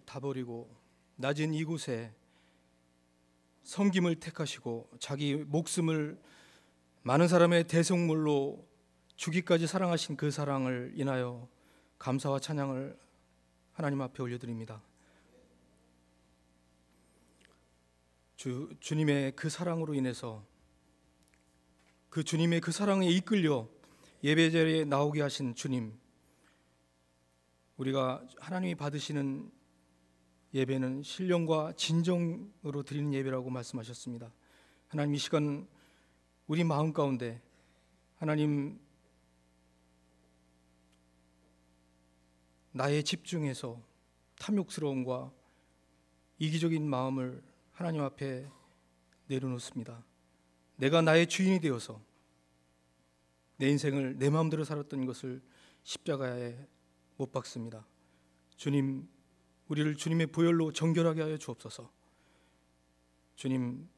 다 버리고 낮은 이곳에 섬김을 택하시고 자기 목숨을 많은 사람의 대속물로 주기까지 사랑하신 그 사랑을 인하여 감사와 찬양을 하나님 앞에 올려드립니다. 주님의 그 사랑으로 인해서 그 주님의 그 사랑에 이끌려 예배 자리에 나오게 하신 주님, 우리가 하나님이 받으시는 예배는 신령과 진정으로 드리는 예배라고 말씀하셨습니다. 하나님, 이 시간 우리 마음 가운데 하나님 나의 집중해서 탐욕스러움과 이기적인 마음을 하나님 앞에 내려놓습니다. 내가 나의 주인이 되어서 내 인생을 내 마음대로 살았던 것을 십자가에 못 박습니다. 주님, 우리를 주님의 보혈로 정결하게 하여 주옵소서. 주님,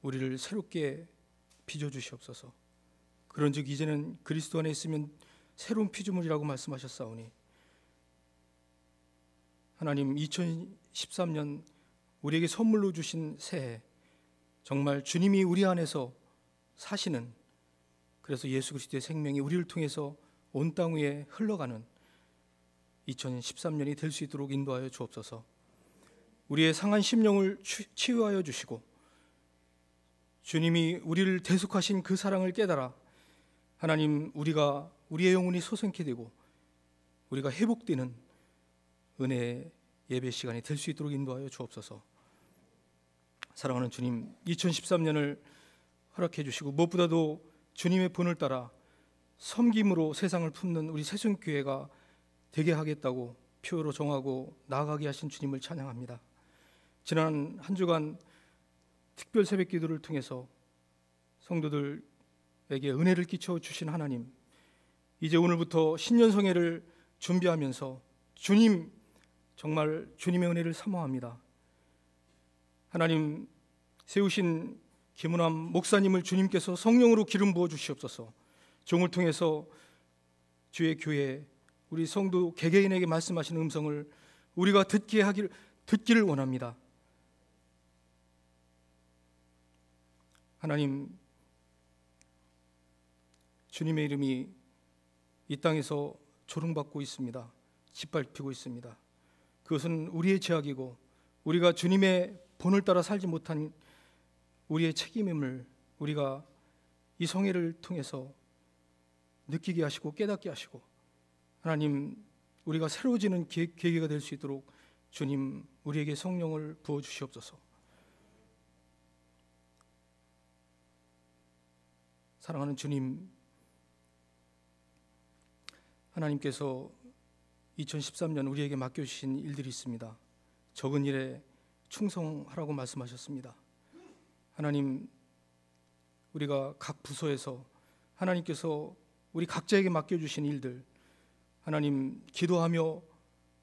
우리를 새롭게 빚어주시옵소서. 그런즉 이제는 그리스도 안에 있으면 새로운 피조물이라고 말씀하셨사오니 하나님, 2013년 우리에게 선물로 주신 새해, 정말 주님이 우리 안에서 사시는, 그래서 예수 그리스도의 생명이 우리를 통해서 온 땅 위에 흘러가는 2013년이 될 수 있도록 인도하여 주옵소서. 우리의 상한 심령을 치유하여 주시고 주님이 우리를 대속하신 그 사랑을 깨달아 하나님, 우리의 영혼이 소생케 되고 우리가 회복되는 은혜의 예배 시간이 될 수 있도록 인도하여 주옵소서. 사랑하는 주님, 2013년을 허락해 주시고 무엇보다도 주님의 본을 따라 섬김으로 세상을 품는 우리 새순교회가 되게 하겠다고 표로 정하고 나아가게 하신 주님을 찬양합니다. 지난 한 주간 특별 새벽 기도를 통해서 성도들에게 은혜를 끼쳐 주신 하나님, 이제 오늘부터 신년성회를 준비하면서 주님, 정말 주님의 은혜를 사모합니다. 하나님, 세우신 김은함 목사님을 주님께서 성령으로 기름 부어 주시옵소서. 종을 통해서 주의 교회 우리 성도 개개인에게 말씀하시는 음성을 우리가 듣기를 원합니다. 하나님, 주님의 이름이 이 땅에서 조롱받고 있습니다. 짓밟히고 있습니다. 그것은 우리의 죄악이고 우리가 주님의 본을 따라 살지 못한 우리의 책임임을 우리가 이 성회를 통해서 느끼게 하시고 깨닫게 하시고, 하나님, 우리가 새로워지는 계기가 될 수 있도록 주님, 우리에게 성령을 부어주시옵소서. 사랑하는 주님, 하나님께서 2013년 우리에게 맡겨주신 일들이 있습니다. 적은 일에 충성하라고 말씀하셨습니다. 하나님, 우리가 각 부서에서 하나님께서 우리 각자에게 맡겨주신 일들, 하나님, 기도하며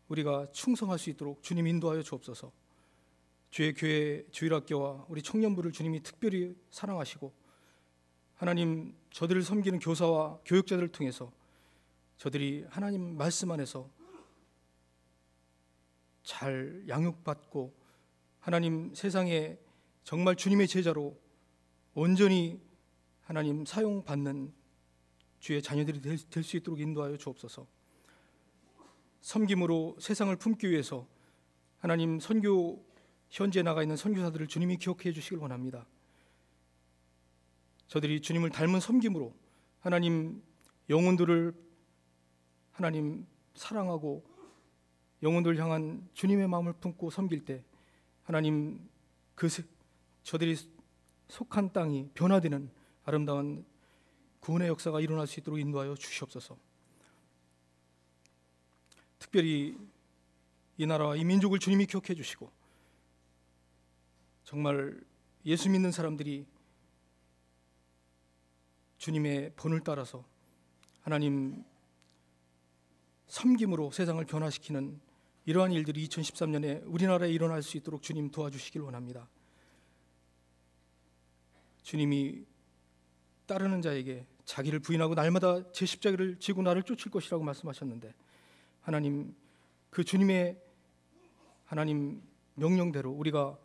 우리가 충성할 수 있도록 주님 인도하여 주옵소서. 주의 교회 주일학교와 우리 청년부를 주님이 특별히 사랑하시고 하나님, 저들을 섬기는 교사와 교육자들을 통해서 저들이 하나님 말씀 안에서 잘 양육받고 하나님, 세상에 정말 주님의 제자로 온전히 하나님 사용받는 주의 자녀들이 될 수 있도록 인도하여 주옵소서. 섬김으로 세상을 품기 위해서 하나님, 선교 현지에 나가 있는 선교사들을 주님이 기억해 주시길 원합니다. 저들이 주님을 닮은 섬김으로 하나님, 영혼들을 하나님 사랑하고 영혼들 향한 주님의 마음을 품고 섬길 때 하나님, 저들이 속한 땅이 변화되는 아름다운 구원의 역사가 일어날 수 있도록 인도하여 주시옵소서. 특별히 이 나라와 이 민족을 주님이 기억해 주시고 정말 예수 믿는 사람들이 주님의 본을 따라서 하나님 섬김으로 세상을 변화시키는 이러한 일들이 2013년에 우리나라에 일어날 수 있도록 주님 도와주시길 원합니다. 주님이 따르는 자에게 자기를 부인하고 날마다 제 십자가를 지고 나를 쫓을 것이라고 말씀하셨는데 하나님, 그 주님의 하나님 명령대로 우리가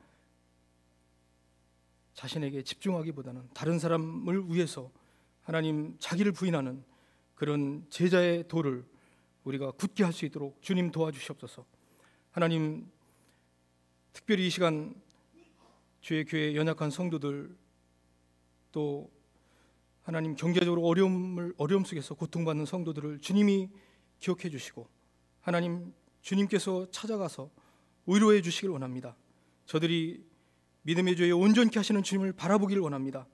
자신에게 집중하기보다는 다른 사람을 위해서 하나님 자기를 부인하는 그런 제자의 도를 우리가 굳게 할 수 있도록 주님 도와주시옵소서. 하나님, 특별히 이 시간 주의 교회 연약한 성도들, 또 하나님 경제적으로 어려움 속에서 고통받는 성도들을 주님이 기억해 주시고 하나님 주님께서 찾아가서 위로해 주시길 원합니다. 저들이 믿음의 죄에 온전케 하시는 주님을 바라보기를 원합니다.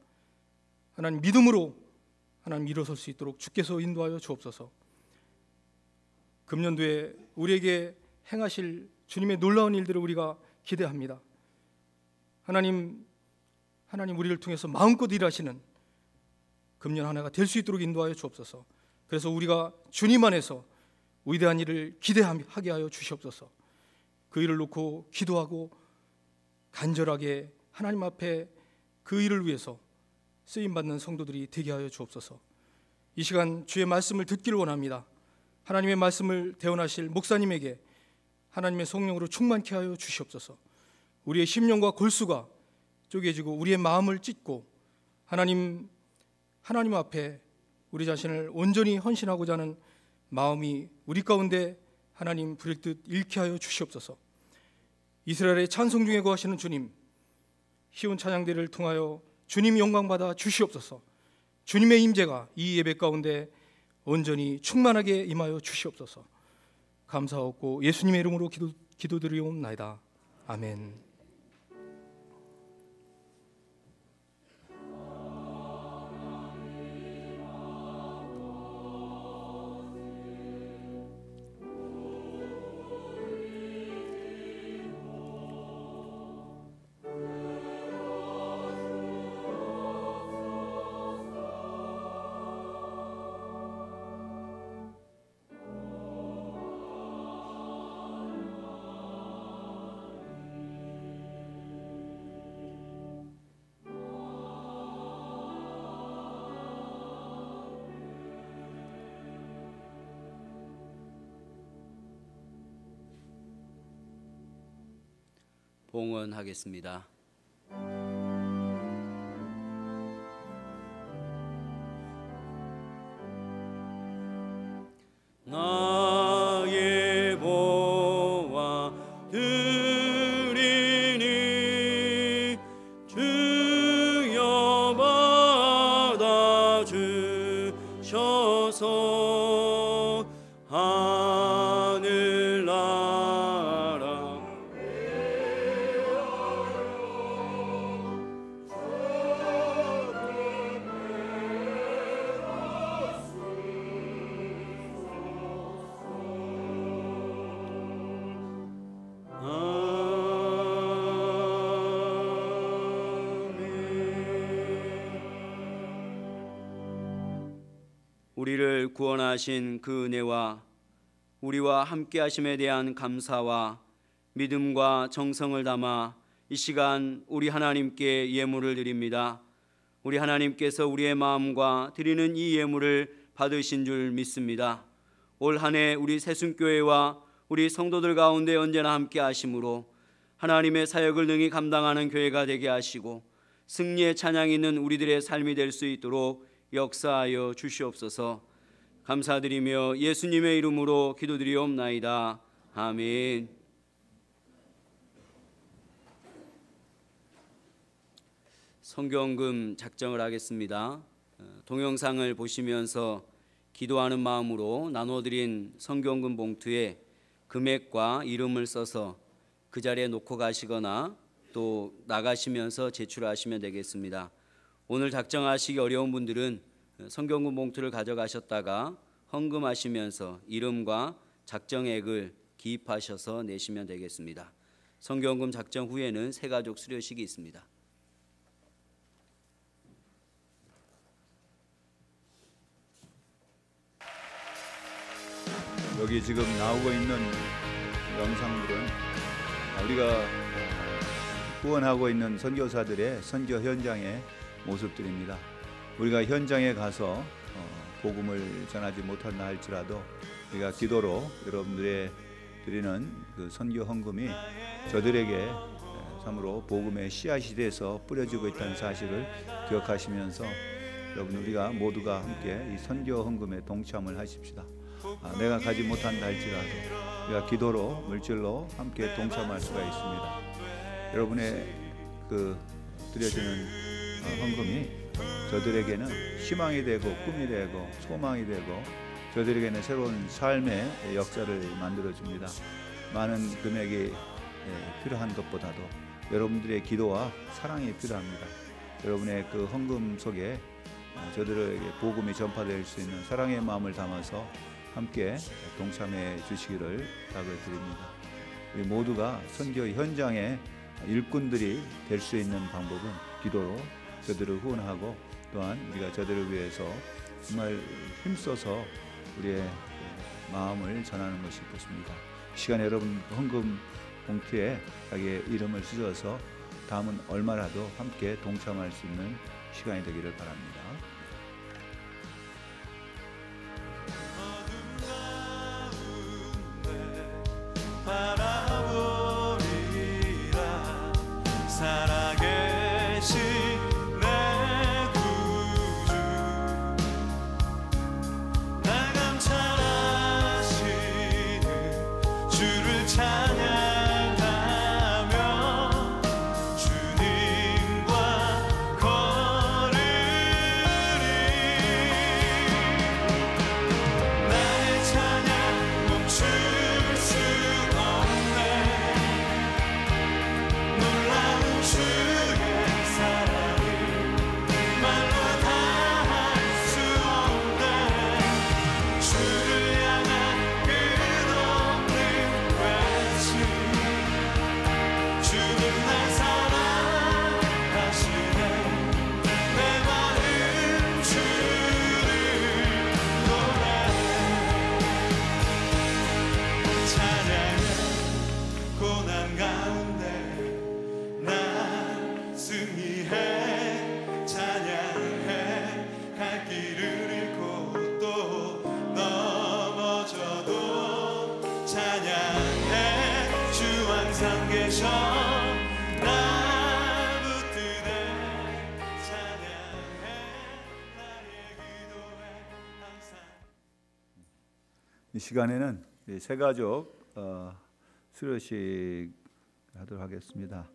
하나님 믿음으로 하나님 일어설 수 있도록 주께서 인도하여 주옵소서. 금년도에 우리에게 행하실 주님의 놀라운 일들을 우리가 기대합니다. 하나님 우리를 통해서 마음껏 일하시는 금년 하나가 될 수 있도록 인도하여 주옵소서. 그래서 우리가 주님 안에서 위대한 일을 기대하게 하여 주시옵소서. 그 일을 놓고 기도하고 간절하게 하나님 앞에 그 일을 위해서 쓰임받는 성도들이 되게 하여 주옵소서. 이 시간 주의 말씀을 듣기를 원합니다. 하나님의 말씀을 대언하실 목사님에게 하나님의 성령으로 충만케 하여 주시옵소서. 우리의 심령과 골수가 쪼개지고 우리의 마음을 찢고 하나님 앞에 우리 자신을 온전히 헌신하고자 하는 마음이 우리 가운데 하나님 불일듯 잃게 하여 주시옵소서. 이스라엘의 찬송 중에 거하시는 주님, 희운 찬양대를 통하여 주님 영광받아 주시옵소서. 주님의 임재가 이 예배 가운데 온전히 충만하게 임하여 주시옵소서. 감사하옵고 예수님의 이름으로 기도드리옵나이다. 아멘. 봉헌하겠습니다. 나의 보화 드리니 주여 받아 주셔서 하늘나라 우리를 구원하신 그 은혜와 우리와 함께 하심에 대한 감사와 믿음과 정성을 담아 이 시간 우리 하나님께 예물을 드립니다. 우리 하나님께서 우리의 마음과 드리는 이 예물을 받으신 줄 믿습니다. 올 한 해 우리 새순교회와 우리 성도들 가운데 언제나 함께 하심으로 하나님의 사역을 능히 감당하는 교회가 되게 하시고 승리의 찬양이 있는 우리들의 삶이 될 수 있도록 역사하여 주시옵소서. 감사드리며 예수님의 이름으로 기도드리옵나이다. 아멘. 성경금 작정을 하겠습니다. 동영상을 보시면서 기도하는 마음으로 나눠드린 성경금 봉투에 금액과 이름을 써서 그 자리에 놓고 가시거나 또 나가시면서 제출하시면 되겠습니다. 오늘 작정하시기 어려운 분들은 성경금 봉투를 가져가셨다가 헌금하시면서 이름과 작정액을 기입하셔서 내시면 되겠습니다. 성경금 작정 후에는 새가족 수료식이 있습니다. 여기 지금 나오고 있는 영상들은 우리가 후원하고 있는 선교사들의 선교 현장의 모습들입니다. 우리가 현장에 가서 복음을 전하지 못한다 할지라도 우리가 기도로 여러분들의 드리는 그 선교 헌금이 저들에게 참으로 복음의 씨앗이 돼서 뿌려지고 있다는 사실을 기억하시면서 여러분 우리가 모두가 함께 이 선교 헌금에 동참을 하십시다. 내가 가지 못한다 할지라도 우리가 기도로 물질로 함께 동참할 수가 있습니다. 여러분의 그 드려지는 헌금이 저들에게는 희망이 되고 꿈이 되고 소망이 되고 저들에게는 새로운 삶의 역사를 만들어줍니다. 많은 금액이 필요한 것보다도 여러분들의 기도와 사랑이 필요합니다. 여러분의 그 헌금 속에 저들에게 복음이 전파될 수 있는 사랑의 마음을 담아서 함께 동참해 주시기를 부탁을 드립니다. 우리 모두가 선교 현장의 일꾼들이 될 수 있는 방법은 기도로 저들을 후원하고 또한 우리가 저들을 위해서 정말 힘써서 우리의 마음을 전하는 것이 좋습니다. 이 시간에 여러분 헌금 봉투에 자기의 이름을 쓰셔서 다음은 얼마라도 함께 동참할 수 있는 시간이 되기를 바랍니다. 이 시간에는 새 가족 수료식 하도록 하겠습니다.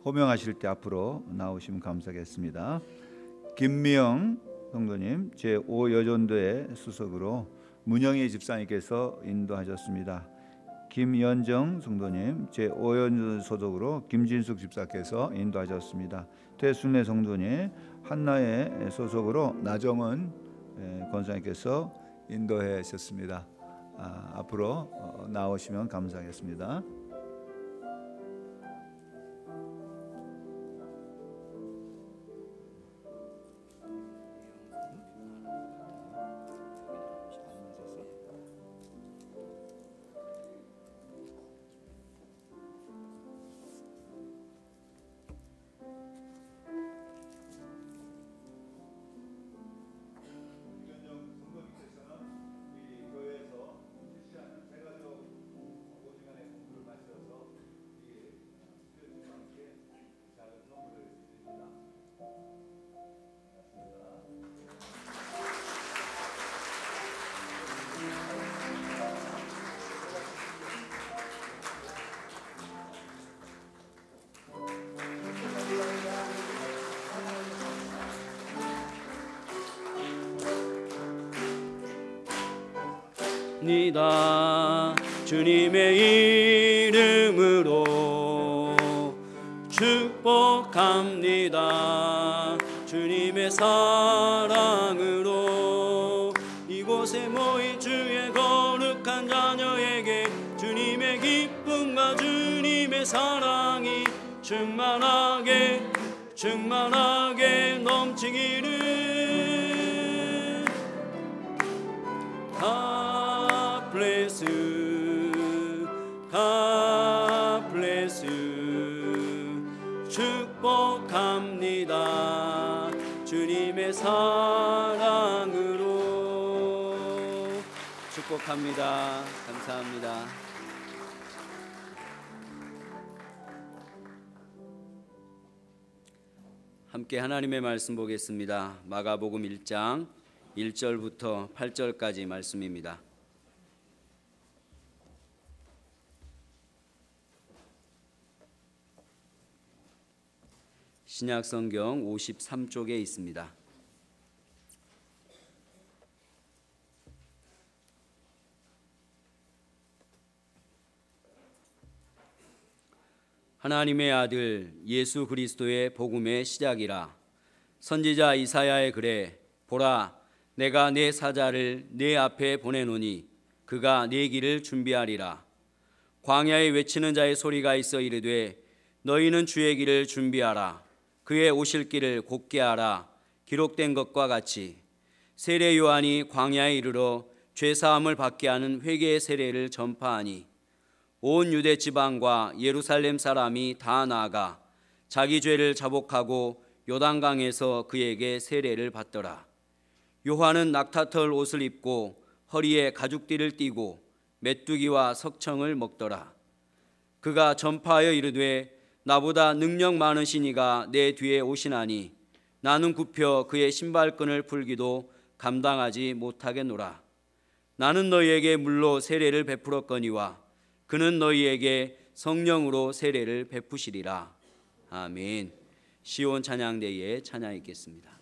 호명하실 때 앞으로 나오시면 감사하겠습니다. 김미영 성도님 제5여전도회 수석으로 문영희 집사님께서 인도하셨습니다. 김연정 성도님 제5여전도 소속으로 김진숙 집사께서 인도하셨습니다. 퇴순례 성도님 한나의 소속으로 나정은 권사님께서 인도해 주셨습니다. 앞으로 나오시면 감사하겠습니다. 니다 주님의 이름으로 축복합니다. 주님의 사랑으로 이곳에 모인 주의 거룩한 자녀에게 주님의 기쁨과 주님의 사랑이 충만하게 넘치기를. God bless you. 축복합니다. 주님의 사랑으로 축복합니다. 축복합니다. 감사합니다. 함께 하나님의 말씀 보겠습니다. 마가복음 1장 1절부터 8절까지 말씀입니다. 신약성경 53쪽에 있습니다. 하나님의 아들 예수 그리스도의 복음의 시작이라. 선지자 이사야의 글에 보라 내가 내 사자를 내 앞에 보내노니 그가 내 길을 준비하리라. 광야에 외치는 자의 소리가 있어 이르되 너희는 주의 길을 준비하라. 그의 오실 길을 곧게 하라. 기록된 것과 같이 세례 요한이 광야에 이르러 죄사함을 받게 하는 회개의 세례를 전파하니 온 유대 지방과 예루살렘 사람이 다 나아가 자기 죄를 자복하고 요단강에서 그에게 세례를 받더라. 요한은 낙타털 옷을 입고 허리에 가죽띠를 띠고 메뚜기와 석청을 먹더라. 그가 전파하여 이르되 나보다 능력 많으신 이가 내 뒤에 오시나니 나는 굽혀 그의 신발끈을 풀기도 감당하지 못하겠노라. 나는 너희에게 물로 세례를 베풀었거니와 그는 너희에게 성령으로 세례를 베푸시리라. 아멘. 시온 찬양대에 찬양 있겠습니다.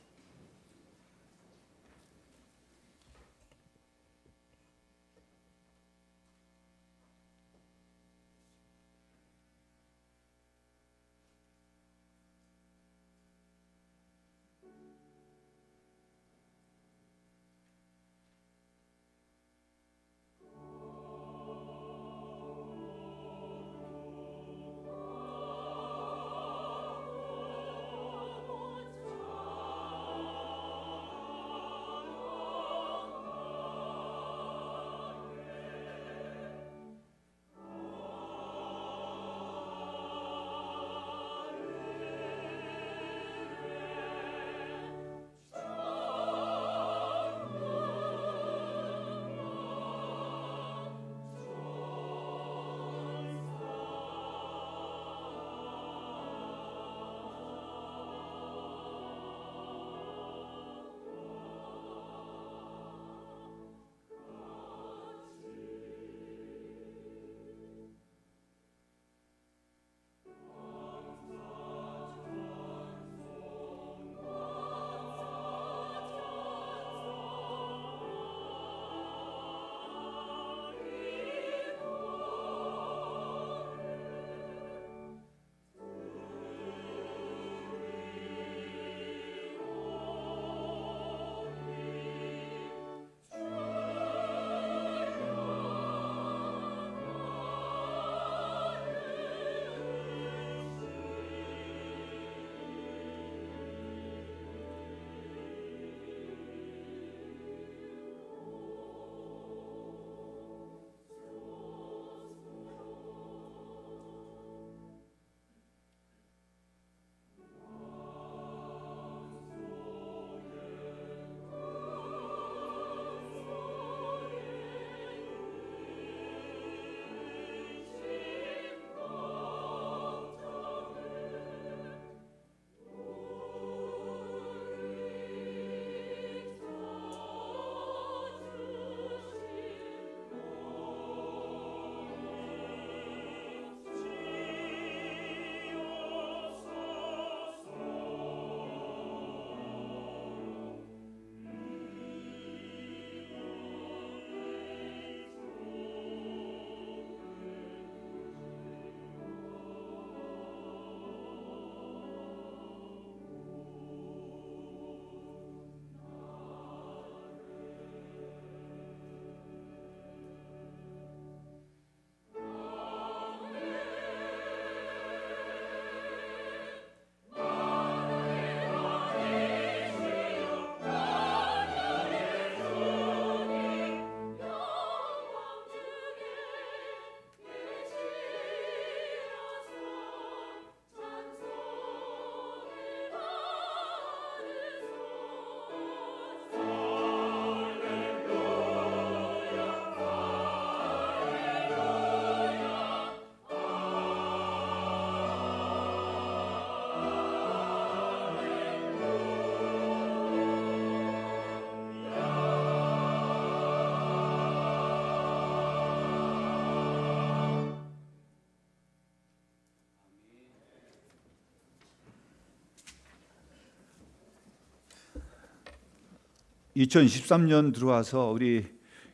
2013년 들어와서 우리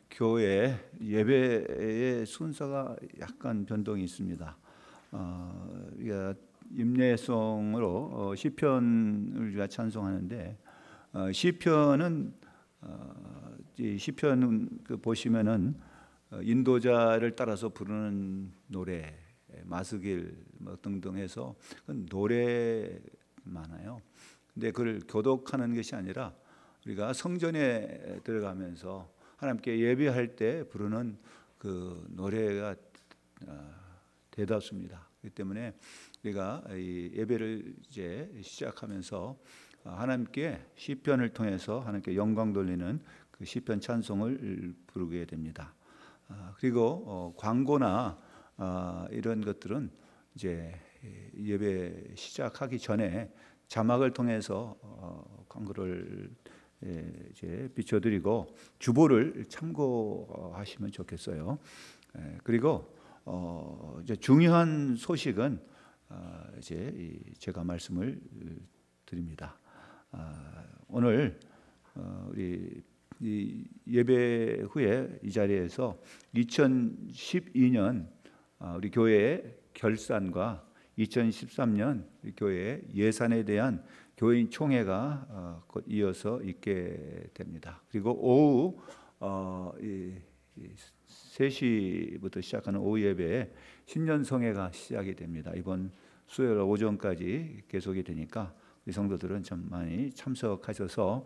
교회 예배의 순서가 약간 변동이 있습니다. 우리가 임례송으로 시편을 우리가 찬송하는데 시편은 시편 보시면은 인도자를 따라서 부르는 노래, 마스길 뭐 등등 해서 노래 많아요. 근데 그걸 교독하는 것이 아니라 우리가 성전에 들어가면서 하나님께 예배할 때 부르는 그 노래가 대다수입니다. 그렇기 때문에 우리가 이 예배를 이제 시작하면서 하나님께 시편을 통해서 하나님께 영광 돌리는 그 시편 찬송을 부르게 됩니다. 그리고 광고나 이런 것들은 이제 예배 시작하기 전에 자막을 통해서 광고를 이제 비춰드리고 주보를 참고하시면 좋겠어요. 그리고 이제 중요한 소식은 이제 제가 말씀을 드립니다. 오늘 우리 이 예배 후에 이 자리에서 2012년 우리 교회의 결산과 2013년 우리 교회의 예산에 대한 교인 총회가 곧 이어서 있게 됩니다. 그리고 오후 3시부터 시작하는 오후 예배에 신년성회가 시작이 됩니다. 이번 수요일 오전까지 계속이 되니까 우리 성도들은 좀 많이 참석하셔서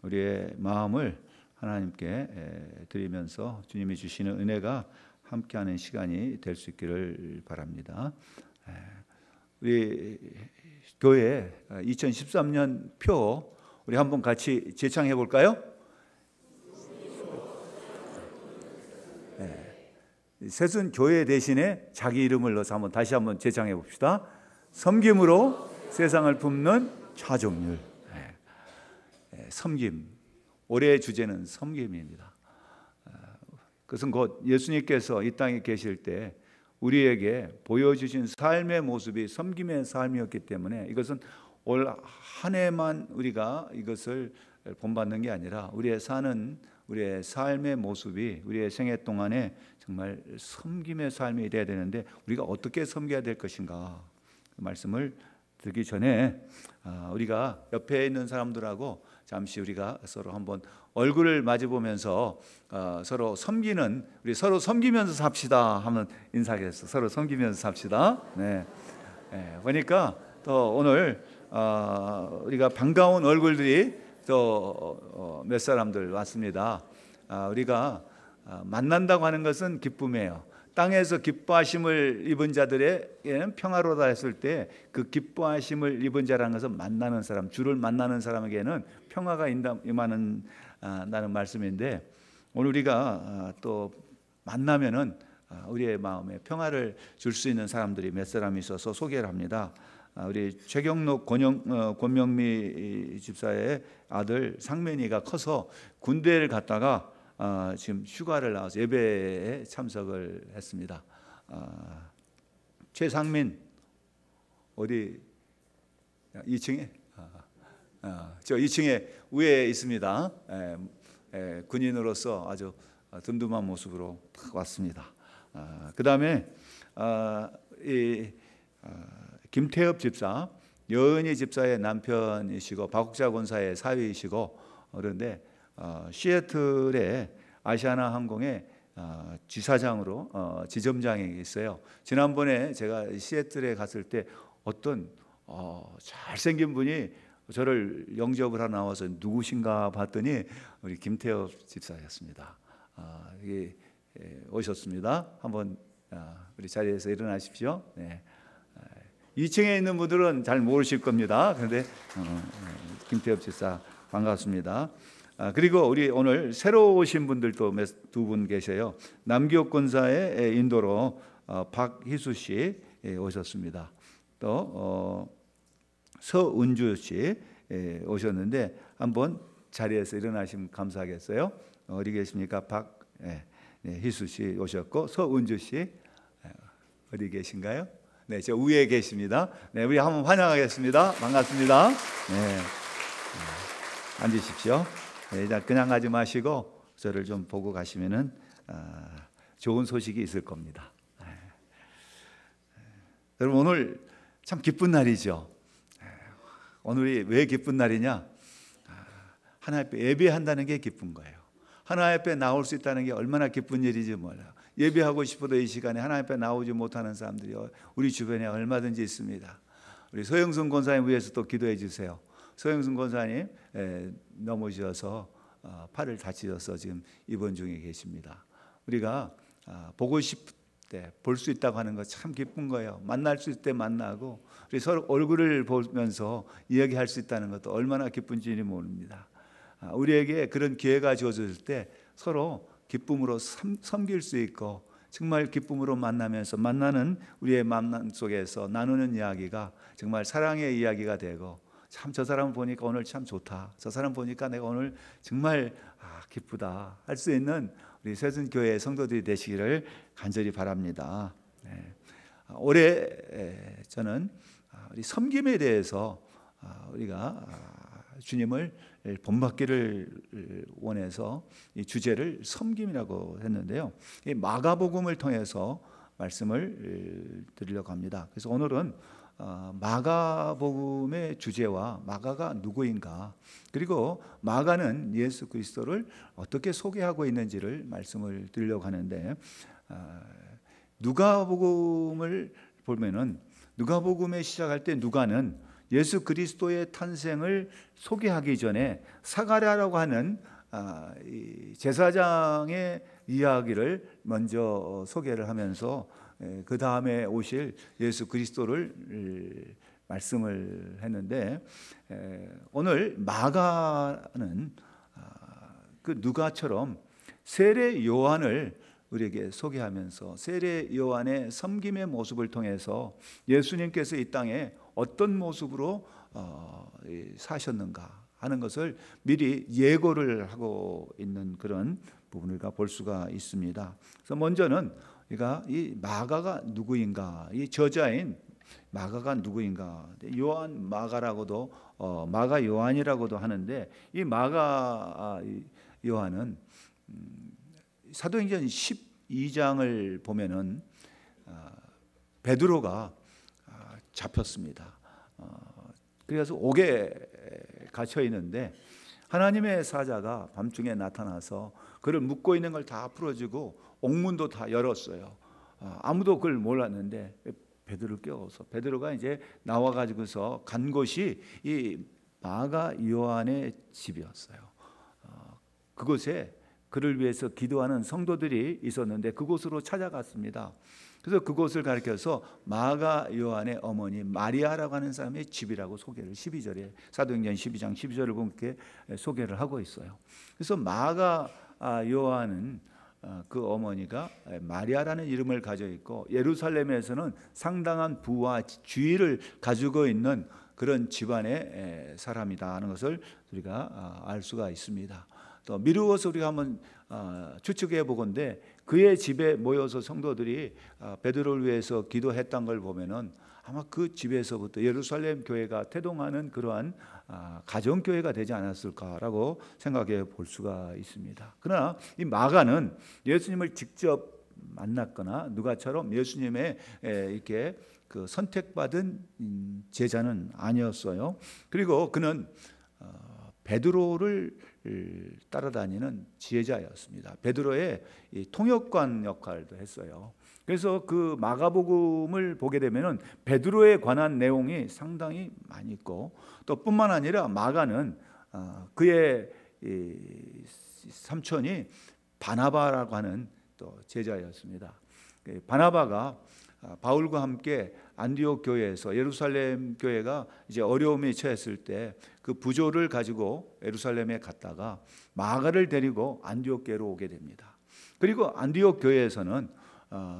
우리의 마음을 하나님께 드리면서 주님이 주시는 은혜가 함께하는 시간이 될 수 있기를 바랍니다. 우리 교회 2013년 표 우리 한번 같이 제창해 볼까요? 셋은 교회 대신에 자기 이름을 넣어서 한번 다시 한번 제창해 봅시다. 섬김으로 세상을 품는 차종률. 섬김. 올해의 주제는 섬김입니다. 그것은 곧 예수님께서 이 땅에 계실 때 우리에게 보여주신 삶의 모습이 섬김의 삶이었기 때문에 이것은 올 한 해만 우리가 이것을 본받는 게 아니라 우리의 삶의 모습이 우리의 생애 동안에 정말 섬김의 삶이 되어야 되는데 우리가 어떻게 섬겨야 될 것인가 그 말씀을 드리기 전에 우리가 옆에 있는 사람들하고 잠시 우리가 서로 한번 얼굴을 마주보면서 서로 섬기는 우리 서로 섬기면서 삽시다 하면 인사하겠어. 서로 섬기면서 삽시다. 네. 보니까 또 오늘 우리가 반가운 얼굴들이 또 몇 사람들 왔습니다. 우리가 만난다고 하는 것은 기쁨이에요. 땅에서 기뻐하심을 입은 자들에게는 평화로다 했을 때 그 기뻐하심을 입은 자라는 것은 만나는 사람, 주를 만나는 사람에게는 평화가 임하는 나는 말씀인데 오늘 우리가 또 만나면은 우리의 마음에 평화를 줄 수 있는 사람들이 몇 사람이 있어서 소개를 합니다. 우리 최경록 권명미 집사의 아들 상면이가 커서 군대를 갔다가 지금 휴가를 나와서 예배에 참석을 했습니다. 최상민 어디 2층에 저 2층에 위에 있습니다. 군인으로서 아주 듬듬한 모습으로 왔습니다. 그 다음에 김태엽 집사, 여은희 집사의 남편이시고 박국자 권사의 사위이시고 그런데 시애틀에 아시아나 항공의 지사장으로 지점장이 있어요. 지난번에 제가 시애틀에 갔을 때 어떤 잘생긴 분이 저를 영접을 하러 나와서 누구신가 봤더니 우리 김태엽 집사였습니다. 여기 오셨습니다. 한번 우리 자리에서 일어나십시오. 네. 2층에 있는 분들은 잘 모르실 겁니다. 그런데 김태엽 집사 반갑습니다. 그리고 우리 오늘 새로 오신 분들도 두 분 계셔요. 남기옥 권사의 인도로 박희수 씨 오셨습니다. 또 서은주 씨 오셨는데 한번 자리에서 일어나시면 감사하겠어요. 어디 계십니까? 희수 씨 오셨고 서은주 씨 어디 계신가요? 네, 저 위에 계십니다. 네, 우리 한번 환영하겠습니다. 반갑습니다. 네, 앉으십시오. 그냥 가지 마시고 저를 좀 보고 가시면은 좋은 소식이 있을 겁니다. 여러분, 오늘 참 기쁜 날이죠. 오늘이 왜 기쁜 날이냐? 하나님 앞에 예배한다는 게 기쁜 거예요. 하나님 앞에 나올 수 있다는 게 얼마나 기쁜 일인지 몰라요. 예배하고 싶어도 이 시간에 하나님 앞에 나오지 못하는 사람들이 우리 주변에 얼마든지 있습니다. 우리 서영순 권사님 위해서 또 기도해 주세요. 서영순 권사님 넘어지셔서 팔을 다치셔서 지금 입원 중에 계십니다. 우리가 보고 싶을 때 볼 수 있다고 하는 거 참 기쁜 거예요. 만날 수 있을 때 만나고 우리 서로 얼굴을 보면서 이야기할 수 있다는 것도 얼마나 기쁜지 모릅니다. 우리에게 그런 기회가 주어졌을 때 서로 기쁨으로 섬길 수 있고 정말 기쁨으로 만나면서 만나는 우리의 만남 속에서 나누는 이야기가 정말 사랑의 이야기가 되고 참 저 사람 보니까 오늘 참 좋다, 저 사람 보니까 내가 오늘 정말 기쁘다 할 수 있는 우리 세순교회 성도들이 되시기를 간절히 바랍니다. 올해 저는 우리 섬김에 대해서 우리가 주님을 본받기를 원해서 이 주제를 섬김이라고 했는데요. 이 마가복음을 통해서 말씀을 드리려고 합니다. 그래서 오늘은 마가복음의 주제와 마가가 누구인가, 그리고 마가는 예수 그리스도를 어떻게 소개하고 있는지를 말씀을 드리려고 하는데, 누가복음을 보면은 누가복음에 시작할 때 누가는 예수 그리스도의 탄생을 소개하기 전에 사가랴라고 하는 제사장의 이야기를 먼저 소개를 하면서 그 다음에 오실 예수 그리스도를 말씀을 했는데, 오늘 마가는 그 누가처럼 세례 요한을 우리에게 소개하면서 세례 요한의 섬김의 모습을 통해서 예수님께서 이 땅에 어떤 모습으로 사셨는가 하는 것을 미리 예고를 하고 있는 그런 부분을 볼 수가 있습니다. 그래서 먼저는 우리가 이 마가가 누구인가, 이 저자인 마가가 누구인가, 요한 마가라고도 마가 요한이라고도 하는데, 이 마가 요한은 사도행전 12장을 보면은 베드로가 잡혔습니다. 그래서 옥에 갇혀 있는데 하나님의 사자가 밤중에 나타나서 그를 묶고 있는 걸 다 풀어주고 옥문도 다 열었어요. 아무도 그걸 몰랐는데 베드로를 깨워서 베드로가 이제 나와 가지고서 간 곳이 이 마가 요한의 집이었어요. 그곳에 그를 위해서 기도하는 성도들이 있었는데 그곳으로 찾아갔습니다. 그래서 그곳을 가리켜서 마가 요한의 어머니 마리아라고 하는 사람의 집이라고 소개를 12절에 사도행전 12장 12절을 보면 그렇게 소개를 하고 있어요. 그래서 마가 요한은 그 어머니가 마리아라는 이름을 가지고 있고 예루살렘에서는 상당한 부와 주의를 가지고 있는 그런 집안의 사람이다 하는 것을 우리가 알 수가 있습니다. 또 미루어서 우리가 한번 추측해 보건대 그의 집에 모여서 성도들이 베드로를 위해서 기도했던 걸 보면은 아마 그 집에서부터 예루살렘 교회가 태동하는 그러한 가정 교회가 되지 않았을까라고 생각해 볼 수가 있습니다. 그러나 이 마가는 예수님을 직접 만났거나 누가처럼 예수님의 이렇게 그 선택받은 제자는 아니었어요. 그리고 그는 베드로를 따라다니는 지혜자였습니다. 베드로의 통역관 역할도 했어요. 그래서 그 마가복음을 보게 되면은 베드로에 관한 내용이 상당히 많이 있고, 또 뿐만 아니라 마가는 그의 삼촌이 바나바라고 하는 또 제자였습니다. 바나바가 바울과 함께 안디옥 교회에서 예루살렘 교회가 이제 어려움에 처했을 때 그 부조를 가지고 예루살렘에 갔다가 마가를 데리고 안디옥 교회로 오게 됩니다. 그리고 안디옥 교회에서는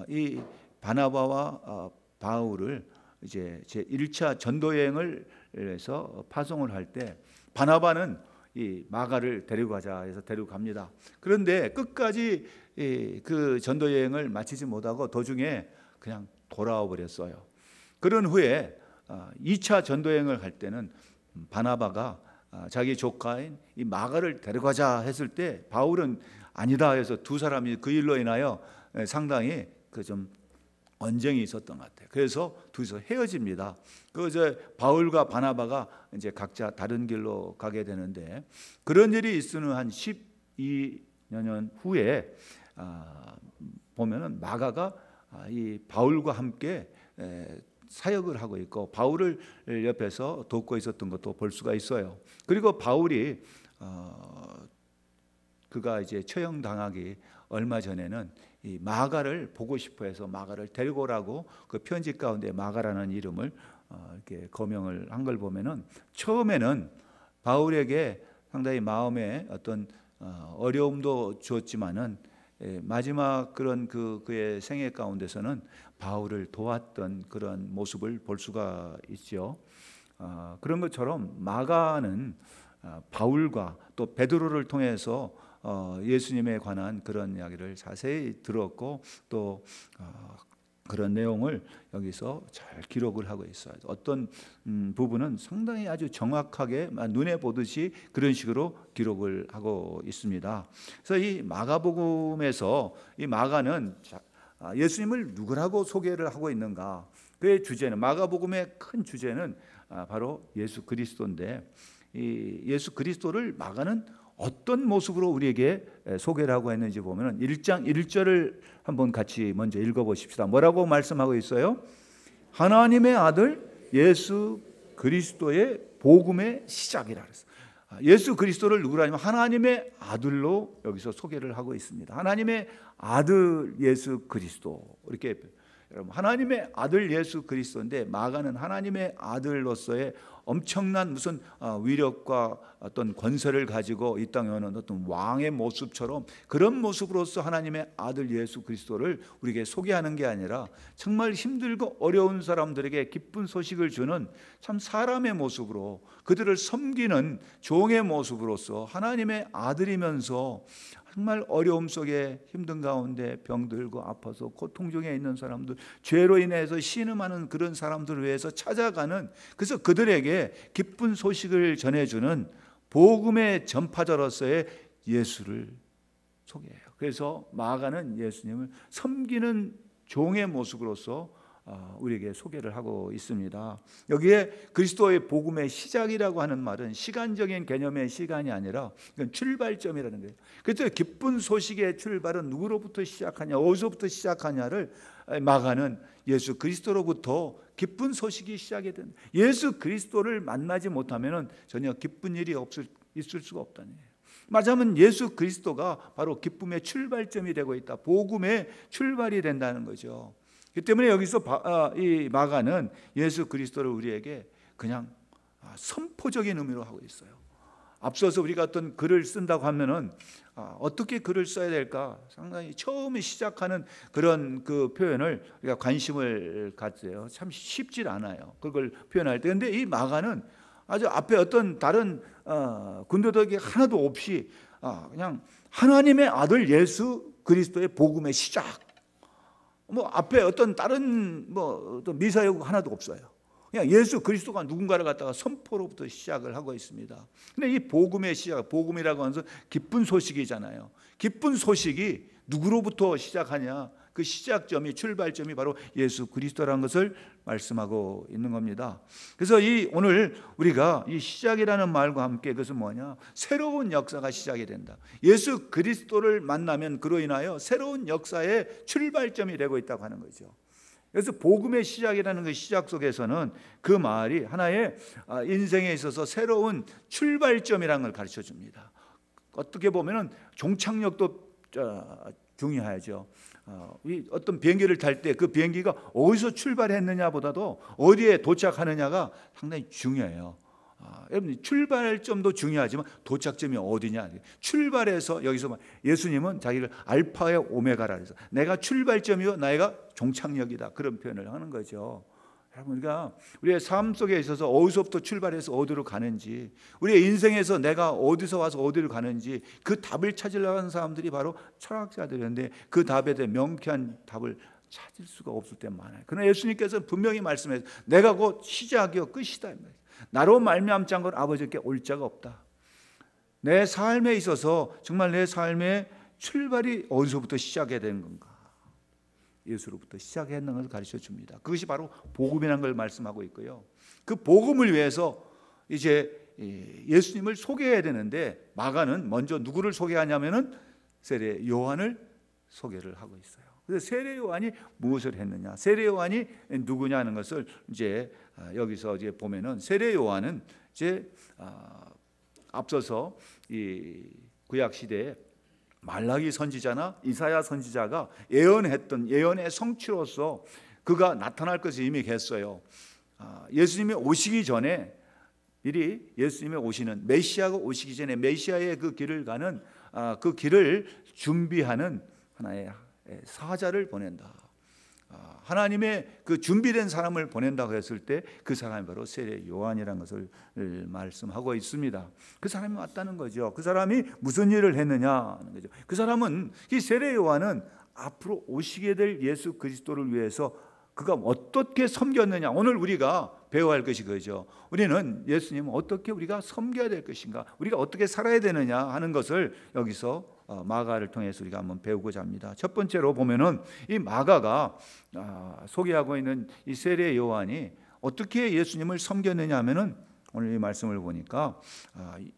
이 바나바와 바울을 이제 제 1차 전도 여행을 해서 파송을 할 때 바나바는 이 마가를 데리고 가자 해서 데리고 갑니다. 그런데 끝까지 그 전도 여행을 마치지 못하고 도중에 그냥 돌아와 버렸어요. 그런 후에 2차 전도 여행을 갈 때는 바나바가 자기 조카인 이 마가를 데려가자 했을 때 바울은 아니다 해서 두 사람이 그 일로 인하여 상당히 그 좀 언쟁이 있었던 것 같아요. 그래서 둘이서 헤어집니다. 그 이제 바울과 바나바가 이제 각자 다른 길로 가게 되는데, 그런 일이 있으는 한 12년 후에 보면은 마가가 이 바울과 함께 사역을 하고 있고 바울을 옆에서 돕고 있었던 것도 볼 수가 있어요. 그리고 바울이 그가 이제 처형당하기 얼마 전에는 이 마가를 보고 싶어해서 마가를 데리고 오라고 그 편지 가운데 마가라는 이름을 이렇게 거명을 한 걸 보면은, 처음에는 바울에게 상당히 마음에 어떤 어려움도 주었지만은 마지막 그런 그의 생애 가운데서는 바울을 도왔던 그런 모습을 볼 수가 있죠. 그런 것처럼 마가는 바울과 또 베드로를 통해서 예수님에 관한 그런 이야기를 자세히 들었고 또 그런 내용을 여기서 잘 기록을 하고 있어요. 어떤 부분은 상당히 아주 정확하게 눈에 보듯이 그런 식으로 기록을 하고 있습니다. 그래서 이 마가복음에서 이 마가는 예수님을 누구라고 소개를 하고 있는가? 그의 주제는, 마가복음의 큰 주제는 바로 예수 그리스도인데, 이 예수 그리스도를 마가는 어떤 모습으로 우리에게 소개를 하고 했는지 보면 1장 1절을 한번 같이 먼저 읽어보십시다. 뭐라고 말씀하고 있어요? 하나님의 아들 예수 그리스도의 복음의 시작이라 그랬어요. 예수 그리스도를 누구라 하면 하나님의 아들로 여기서 소개를 하고 있습니다. 하나님의 아들 예수 그리스도, 이렇게 여러분, 하나님의 아들 예수 그리스도인데 마가는 하나님의 아들로서의 엄청난 무슨 위력과 어떤 권세를 가지고 이 땅에 오는 어떤 왕의 모습처럼 그런 모습으로서 하나님의 아들 예수 그리스도를 우리에게 소개하는 게 아니라 정말 힘들고 어려운 사람들에게 기쁜 소식을 주는 참 사람의 모습으로, 그들을 섬기는 종의 모습으로서 하나님의 아들이면서 정말 어려움 속에 힘든 가운데 병들고 아파서 고통 중에 있는 사람들, 죄로 인해서 신음하는 그런 사람들을 위해서 찾아가는, 그래서 그들에게 기쁜 소식을 전해주는 복음의 전파자로서의 예수를 소개해요. 그래서 마가는 예수님을 섬기는 종의 모습으로서 우리에게 소개를 하고 있습니다. 여기에 그리스도의 복음의 시작이라고 하는 말은 시간적인 개념의 시간이 아니라 출발점이라는 거예요. 그래서 기쁜 소식의 출발은 누구로부터 시작하냐, 어디서부터 시작하냐를 마가는 예수 그리스도로부터 기쁜 소식이 시작이 된다. 예수 그리스도를 만나지 못하면 전혀 기쁜 일이 있을 수가 없다는 거예요. 말하자면 예수 그리스도가 바로 기쁨의 출발점이 되고 있다. 복음의 출발이 된다는 거죠. 그 때문에 여기서 이 마가는 예수 그리스도를 우리에게 그냥 선포적인 의미로 하고 있어요. 앞서서 우리가 어떤 글을 쓴다고 하면은 어떻게 글을 써야 될까 상당히 처음에 시작하는 그런 그 표현을 우리가 관심을 갖어요. 참 쉽지 않아요, 그걸 표현할 때. 그런데 이 마가는 아주 앞에 어떤 다른 군더더기 하나도 없이 그냥 하나님의 아들 예수 그리스도의 복음의 시작, 뭐 앞에 어떤 다른 어떤 미사여구 하나도 없어요. 그냥 예수 그리스도가 누군가를 갖다가 선포로부터 시작을 하고 있습니다. 근데 이 복음의 시작, 복음이라고 하는 것은 기쁜 소식이잖아요. 기쁜 소식이 누구로부터 시작하냐? 그 시작점이, 출발점이 바로 예수 그리스도라는 것을 말씀하고 있는 겁니다. 그래서 오늘 우리가 이 시작이라는 말과 함께 그것은 뭐냐? 새로운 역사가 시작이 된다. 예수 그리스도를 만나면 그로 인하여 새로운 역사의 출발점이 되고 있다고 하는 거죠. 그래서 복음의 시작이라는 그 시작 속에서는 그 말이 하나의 인생에 있어서 새로운 출발점이라는 걸 가르쳐 줍니다. 어떻게 보면은 종착역도 중요하죠. 어떤 비행기를 탈 때 그 비행기가 어디서 출발했느냐보다도 어디에 도착하느냐가 상당히 중요해요. 여러분, 출발점도 중요하지만 도착점이 어디냐. 출발해서 여기서 예수님은 자기를 알파의 오메가라 해서 내가 출발점이요 나이가 종착역이다, 그런 표현을 하는 거죠. 여러분, 우리가 우리의 삶 속에 있어서 어디서부터 출발해서 어디로 가는지, 우리의 인생에서 내가 어디서 와서 어디로 가는지 그 답을 찾으려고 하는 사람들이 바로 철학자들인데 그 답에 대해 명쾌한 답을 찾을 수가 없을 때 많아요. 그러나 예수님께서는 분명히 말씀해서 내가 곧 시작이요 끝이다. 나로 말미암지 않고는 아버지께 올 자가 없다. 내 삶에 있어서 정말 내 삶의 출발이 어디서부터 시작해야 되는 건가? 예수로부터 시작해야 하는 것을 가르쳐 줍니다. 그것이 바로 복음이라는 걸 말씀하고 있고요. 그 복음을 위해서 이제 예수님을 소개해야 되는데 마가는 먼저 누구를 소개하냐면은 세례 요한을 소개를 하고 있어요. 그래서 세례 요한이 무엇을 했느냐, 세례 요한이 누구냐 하는 것을 이제 여기서 이제 보면은 세례 요한은 이제 앞서서 이 구약 시대에 말라기 선지자나 이사야 선지자가 예언했던 예언의 성취로서 그가 나타날 것을 이미 했어요. 예수님이 오시기 전에 미리 예수님이 오시는 메시아가 오시기 전에 메시아의 그 길을 가는 그 길을 준비하는 하나의 사자를 보낸다. 하나님의 그 준비된 사람을 보낸다고 했을 때 그 사람이 바로 세례 요한이라는 것을 말씀하고 있습니다. 그 사람이 왔다는 거죠. 그 사람이 무슨 일을 했느냐 하는 거죠. 그 사람은, 이 세례 요한은 앞으로 오시게 될 예수 그리스도를 위해서 그가 어떻게 섬겼느냐, 오늘 우리가 배워야 할 것이 그죠. 우리는 예수님을 어떻게 우리가 섬겨야 될 것인가, 우리가 어떻게 살아야 되느냐 하는 것을 여기서 마가를 통해서 우리가 한번 배우고자 합니다. 첫 번째로 보면은 이 마가가 소개하고 있는 이 세례 요한이 어떻게 예수님을 섬겼느냐 하면은 오늘 이 말씀을 보니까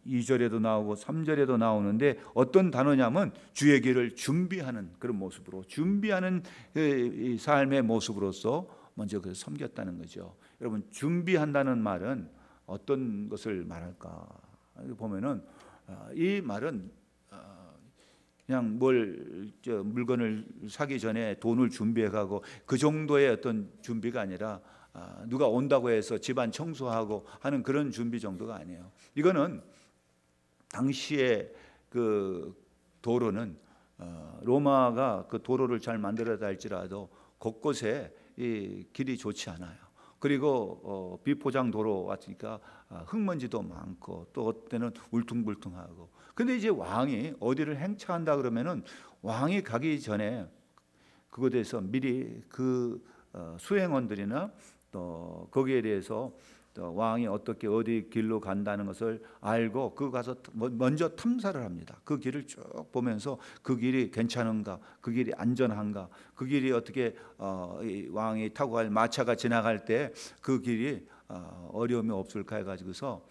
2절에도 나오고 3절에도 나오는데 어떤 단어냐면 주의 길을 준비하는 그런 모습으로, 준비하는 이 삶의 모습으로서 먼저 그를 섬겼다는 거죠. 여러분, 준비한다는 말은 어떤 것을 말할까 보면은 이 말은 그냥 물건을 사기 전에 돈을 준비해 가고 그 정도의 어떤 준비가 아니라 누가 온다고 해서 집안 청소하고 하는 그런 준비 정도가 아니에요. 이거는 당시에 그 도로는 로마가 그 도로를 잘 만들었다 할지라도 곳곳에 이 길이 좋지 않아요. 그리고 비포장 도로 같으니까 흙먼지도 많고 또 어때는 울퉁불퉁하고. 근데 이제 왕이 어디를 행차한다 그러면은 왕이 가기 전에 그곳에서 미리 그 수행원들이나 또 거기에 대해서 또 왕이 어떻게 어디 길로 간다는 것을 알고 그 가서 먼저 탐사를 합니다. 그 길을 쭉 보면서 그 길이 괜찮은가, 그 길이 안전한가, 그 길이 어떻게 이 왕이 타고 갈 마차가 지나갈 때 그 길이 어려움이 없을까 해가지고서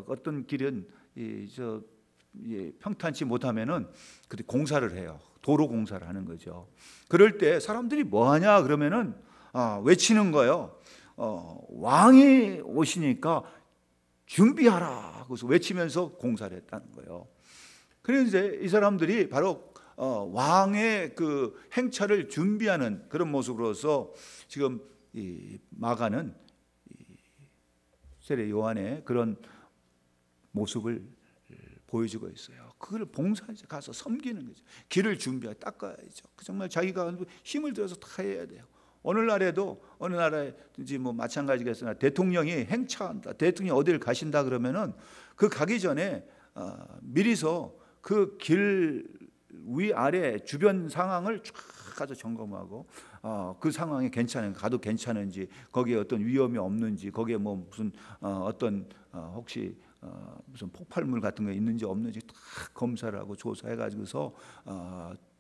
어떤 길은 평탄치 못하면은 그때 공사를 해요. 도로 공사를 하는 거죠. 그럴 때 사람들이 뭐 하냐 그러면은 외치는 거예요. 왕이 오시니까 준비하라. 그래서 외치면서 공사를 했다는 거예요. 그래서 이제 이 사람들이 바로 왕의 그 행차를 준비하는 그런 모습으로서 지금 이 마가는 세례 요한의 그런 모습을 보여주고 있어요. 그걸 봉사하죠. 가서 섬기는 거죠. 길을 준비하고 닦아야죠. 정말 자기가 힘을 들여서 다 해야 돼요. 오늘날에도 어느 나라든지 뭐 마찬가지겠으나 대통령이 행차한다, 대통령이 어디를 가신다 그러면은 그 가기 전에 미리서 그 길 위아래 주변 상황을 쫙 가서 점검하고 그 상황이 괜찮은가, 가도 괜찮은지, 거기에 어떤 위험이 없는지, 거기에 뭐 무슨 어떤 혹시 무슨 폭발물 같은 거 있는지 없는지 다 검사를 하고 조사해 가지고서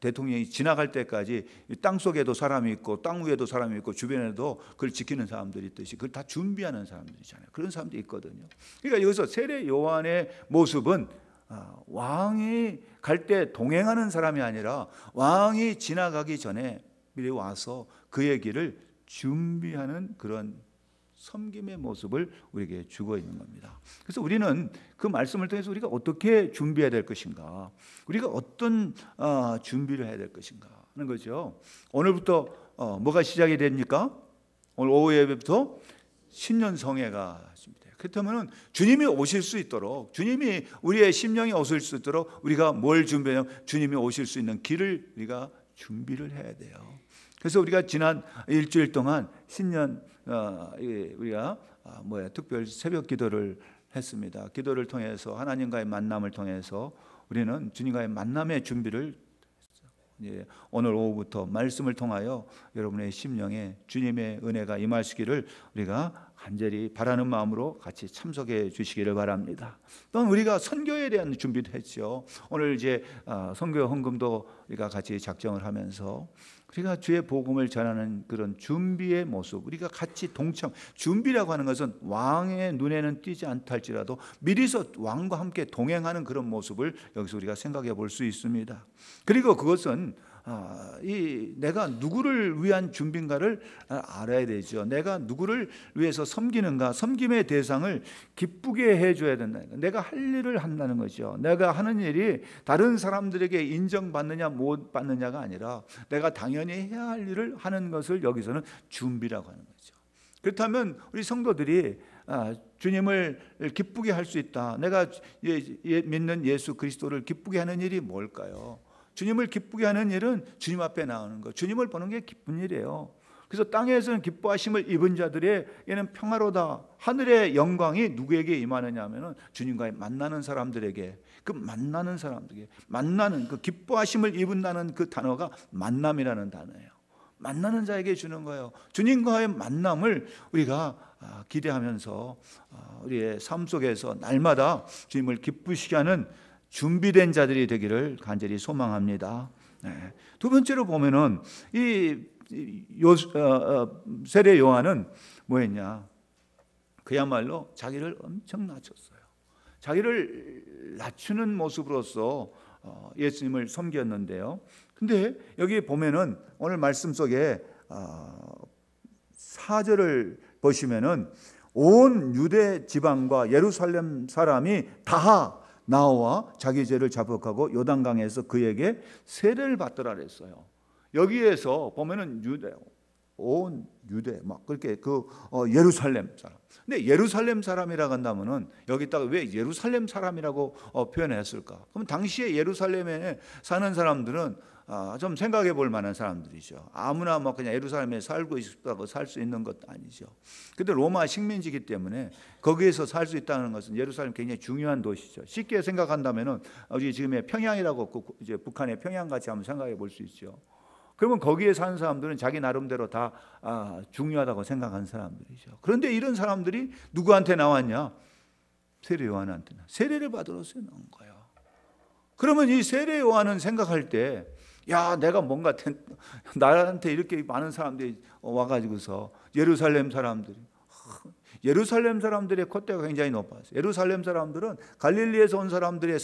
대통령이 지나갈 때까지 땅 속에도 사람이 있고 땅 위에도 사람이 있고 주변에도 그걸 지키는 사람들이 있듯이 그걸 다 준비하는 사람들이잖아요. 그런 사람들이 있거든요. 그러니까 여기서 세례 요한의 모습은 왕이 갈 때 동행하는 사람이 아니라 왕이 지나가기 전에 미리 와서 그의 길을 준비하는 그런 섬김의 모습을 우리에게 주고 있는 겁니다. 그래서 우리는 그 말씀을 통해서 우리가 어떻게 준비해야 될 것인가, 우리가 어떤 준비를 해야 될 것인가 하는 거죠. 오늘부터 뭐가 시작이 됩니까? 오늘 오후 예배부터 신년 성회가 준비돼요. 그렇다면 주님이 오실 수 있도록, 주님이 우리의 심령에 오실 수 있도록 우리가 뭘 준비해요? 주님이 오실 수 있는 길을 우리가 준비를 해야 돼요. 그래서 우리가 지난 일주일 동안 신년 우리가 특별 새벽 기도를 했습니다. 기도를 통해서 하나님과의 만남을 통해서 우리는 주님과의 만남의 준비를 오늘 오후부터 말씀을 통하여 여러분의 심령에 주님의 은혜가 임하시기를 우리가 간절히 바라는 마음으로 같이 참석해 주시기를 바랍니다. 또한 우리가 선교에 대한 준비도 했죠. 오늘 이제 선교 헌금도 우리가 같이 작정을 하면서 우리가 주의 복음을 전하는 그런 준비의 모습, 우리가 같이 동참, 준비라고 하는 것은 왕의 눈에는 띄지 않다 할지라도 미리서 왕과 함께 동행하는 그런 모습을 여기서 우리가 생각해 볼 수 있습니다. 그리고 그것은 내가 누구를 위한 준비인가를 알아야 되죠. 내가 누구를 위해서 섬기는가, 섬김의 대상을 기쁘게 해줘야 된다. 내가 할 일을 한다는 거죠. 내가 하는 일이 다른 사람들에게 인정받느냐 못 받느냐가 아니라 내가 당연히 해야 할 일을 하는 것을 여기서는 준비라고 하는 거죠. 그렇다면 우리 성도들이 주님을 기쁘게 할 수 있다. 내가 믿는 예수 그리스도를 기쁘게 하는 일이 뭘까요? 주님을 기쁘게 하는 일은 주님 앞에 나오는 것, 주님을 보는 게 기쁜 일이에요. 그래서 땅에서는 기뻐하심을 입은 자들에게는 평화로다. 하늘의 영광이 누구에게 임하느냐 하면은 주님과 만나는 사람들에게, 그 만나는 사람들에게, 만나는 그 기뻐하심을 입은다는 그 단어가 만남이라는 단어예요. 만나는 자에게 주는 거예요. 주님과의 만남을 우리가 기대하면서 우리의 삶 속에서 날마다 주님을 기쁘시게 하는 준비된 자들이 되기를 간절히 소망합니다. 두 번째로 보면은 이 세례 요한은 뭐했냐? 그야말로 자기를 엄청 낮췄어요. 자기를 낮추는 모습으로서 예수님을 섬겼는데요. 근데 여기 보면은 오늘 말씀 속에 4절을 보시면은 온 유대 지방과 예루살렘 사람이 다 나와 자기 죄를 자복하고 요단강에서 그에게 세례를 받더라 그랬어요. 여기에서 보면은 온 유대 막 그렇게 예루살렘 사람. 근데 예루살렘 사람이라고 한다면은 여기다가 왜 예루살렘 사람이라고 표현했을까? 그럼 당시에 예루살렘에 사는 사람들은 좀 생각해 볼 만한 사람들이죠. 아무나 뭐 그냥 예루살렘에 살고 싶다고 살 수 있는 것도 아니죠. 근데 로마 식민지이기 때문에 거기에서 살 수 있다는 것은 예루살렘 굉장히 중요한 도시죠. 쉽게 생각한다면은 우리 지금의 평양이라고 이제 북한의 평양같이 한번 생각해 볼 수 있죠. 그러면 거기에 사는 사람들은 자기 나름대로 다 중요하다고 생각하는 사람들이죠. 그런데 이런 사람들이 누구한테 나왔냐? 세례 요한한테 세례를 받으러서 나온 거예요. 그러면 이 세례 요한은 생각할 때, 야, 내가 뭔가 나한테 이렇게 많은 사람들이 와가지고서 예루살렘 사람들의 콧대가 굉장히 높았어요. 예루살렘 사람들은 갈릴리에서 온 사람들의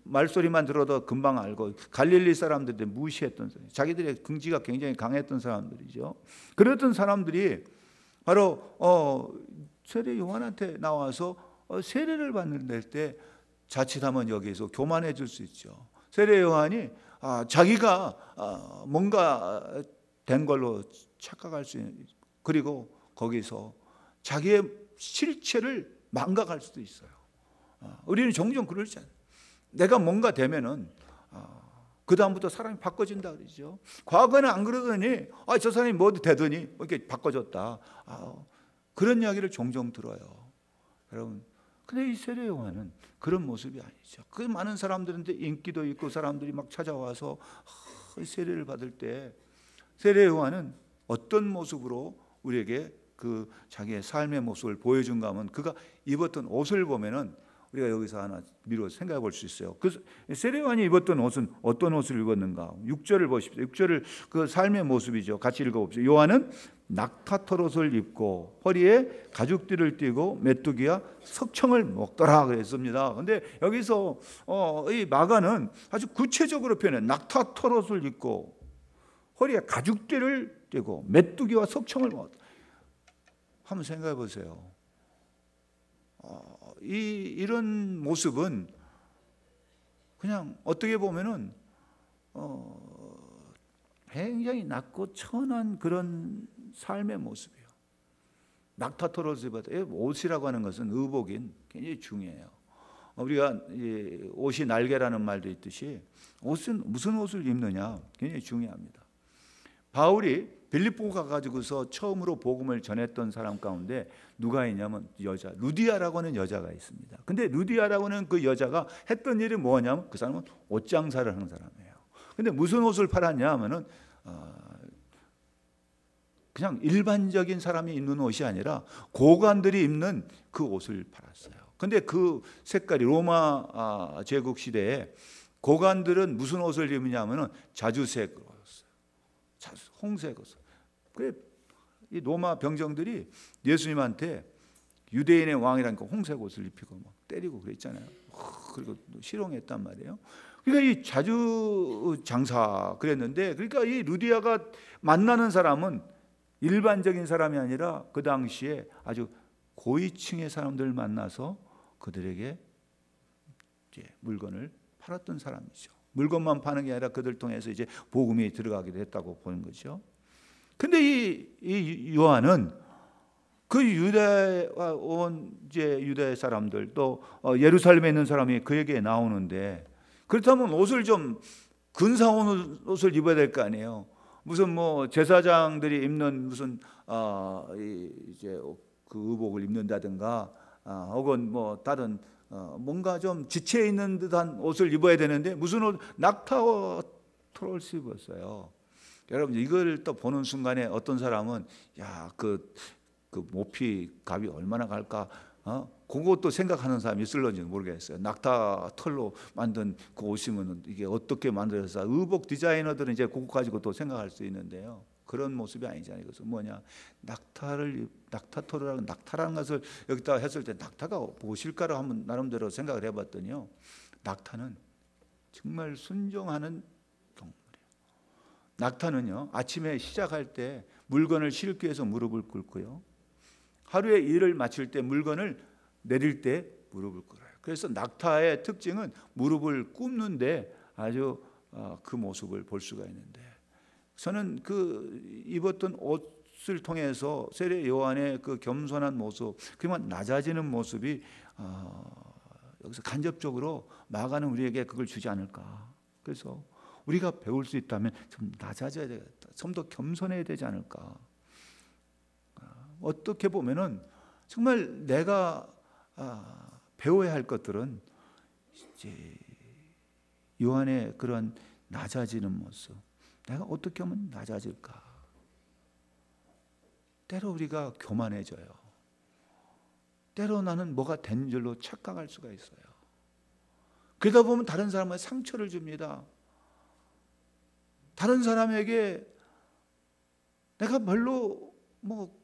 말소리만 들어도 금방 알고 갈릴리 사람들한테 무시했던 사람, 자기들의 긍지가 굉장히 강했던 사람들이죠. 그랬던 사람들이 바로 세례 요한한테 나와서 세례를 받는 때 자칫하면 여기에서 교만해질 수 있죠. 세례 요한이 자기가 뭔가 된 걸로 착각할 수 있는, 그리고 거기서 자기의 실체를 망각할 수도 있어요. 우리는 종종 그러잖아요. 내가 뭔가 되면은 그 다음부터 사람이 바꿔진다 그러죠. 과거에는 안 그러더니 저 사람이 뭐 되더니 이렇게 바꿔졌다. 그런 이야기를 종종 들어요. 여러분, 근데 이 세례 요한은 그런 모습이 아니죠. 그 많은 사람들한테 인기도 있고 사람들이 막 찾아와서 세례를 받을 때 세례 요한은 어떤 모습으로 우리에게 그 자기의 삶의 모습을 보여준가 하면 그가 입었던 옷을 보면은 우리가 여기서 하나 미루어 생각해 볼 수 있어요. 그 세례 요한이 입었던 옷은 어떤 옷을 입었는가? 6절을 보십시오. 6절을 그 삶의 모습이죠. 같이 읽어봅시다. 요한은 낙타털옷을 입고 허리에 가죽띠를 띠고 메뚜기와 석청을 먹더라 그랬습니다. 근데 여기서 이 마가는 아주 구체적으로 표현해. 낙타털옷을 입고 허리에 가죽띠를 띠고 메뚜기와 석청을 먹었다. 한번 생각해 보세요. 이런 모습은 그냥 어떻게 보면은 굉장히 낮고 천한 그런 삶의 모습이에요. 낙타털옷을 입었다. 옷이라고 하는 것은 의복인 굉장히 중요해요. 우리가 옷이 날개라는 말도 있듯이 옷은 무슨 옷을 입느냐 굉장히 중요합니다. 바울이 빌립보 가가지고서 처음으로 복음을 전했던 사람 가운데 누가 있냐면 여자 루디아라고 하는 여자가 있습니다. 근데 루디아라고 하는 그 여자가 했던 일이 뭐냐면 그 사람은 옷 장사를 하는 사람이에요. 근데 무슨 옷을 팔았냐 하면은 그냥 일반적인 사람이 입는 옷이 아니라 고관들이 입는 그 옷을 팔았어요. 근데 그 색깔이 로마 제국 시대에 고관들은 무슨 옷을 입느냐 하면은 자주색으로 였어요. 홍색 옷. 그래 이 로마 병정들이 예수님한테 유대인의 왕이라니까 홍색 옷을 입히고 막 때리고 그랬잖아요. 그리고 실용했단 말이에요. 그러니까 이 자주 장사 그랬는데, 그러니까 이 루디아가 만나는 사람은 일반적인 사람이 아니라 그 당시에 아주 고위층의 사람들을 만나서 그들에게 이제 물건을 팔았던 사람이죠. 물건만 파는 게 아니라 그들 통해서 이제 복음이 들어가기도 했다고 보는 거죠. 근데 이 요한은 그 유대와 온 이제 유대 사람들 또 예루살렘에 있는 사람이 그에게 나오는데, 그렇다면 옷을 좀 근사한 옷을 입어야 될 거 아니에요. 무슨 뭐 제사장들이 입는 무슨 이제 그 의복을 입는다든가 혹은 뭐 다른 뭔가 좀 지체 있는 듯한 옷을 입어야 되는데 무슨 옷 낙타와 털옷을 입었어요. 여러분 이걸 또 보는 순간에 어떤 사람은 그 모피 값이 얼마나 갈까? 그것도 생각하는 사람이 있을런지는 모르겠어요. 낙타 털로 만든 그 옷이면 이게 어떻게 만들어서, 의복 디자이너들은 이제 그거 가지고 또 생각할 수 있는데요. 그런 모습이 아니잖아요. 그래서 뭐냐, 낙타털이라는 낙타라는 것을 여기다 했을 때 낙타가 무엇일까를 한번 나름대로 생각을 해봤더니요, 낙타는 정말 순종하는 동물이에요. 낙타는요 아침에 시작할 때 물건을 싣기 위해서 무릎을 꿇고요, 하루의 일을 마칠 때 물건을 내릴 때 무릎을 꿇어요. 그래서 낙타의 특징은 무릎을 꿇는데 아주 그 모습을 볼 수가 있는데, 저는 그 입었던 옷을 통해서 세례 요한의 그 겸손한 모습, 그만 낮아지는 모습이 여기서 간접적으로 나아가는 우리에게 그걸 주지 않을까. 그래서 우리가 배울 수 있다면 좀 낮아져야 되겠다, 좀 더 겸손해야 되지 않을까. 어떻게 보면은 정말 내가 배워야 할 것들은 이제 요한의 그런 낮아지는 모습, 내가 어떻게 하면 낮아질까. 때로 우리가 교만해져요. 때로 나는 뭐가 된 줄로 착각할 수가 있어요. 그러다 보면 다른 사람한테 상처를 줍니다. 다른 사람에게 내가 별로 뭐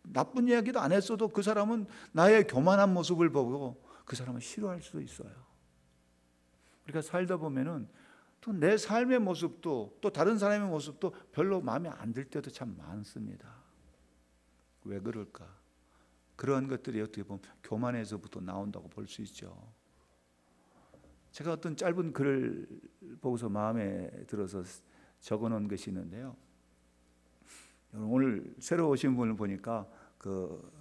나쁜 이야기도 안 했어도 그 사람은 나의 교만한 모습을 보고 그 사람은 싫어할 수도 있어요. 우리가 살다 보면은 또 내 삶의 모습도 또 다른 사람의 모습도 별로 마음에 안 들 때도 참 많습니다. 왜 그럴까? 그런 것들이 어떻게 보면 교만에서부터 나온다고 볼 수 있죠. 제가 어떤 짧은 글을 보고서 마음에 들어서 적어놓은 것이 있는데요. 오늘 새로 오신 분을 보니까 그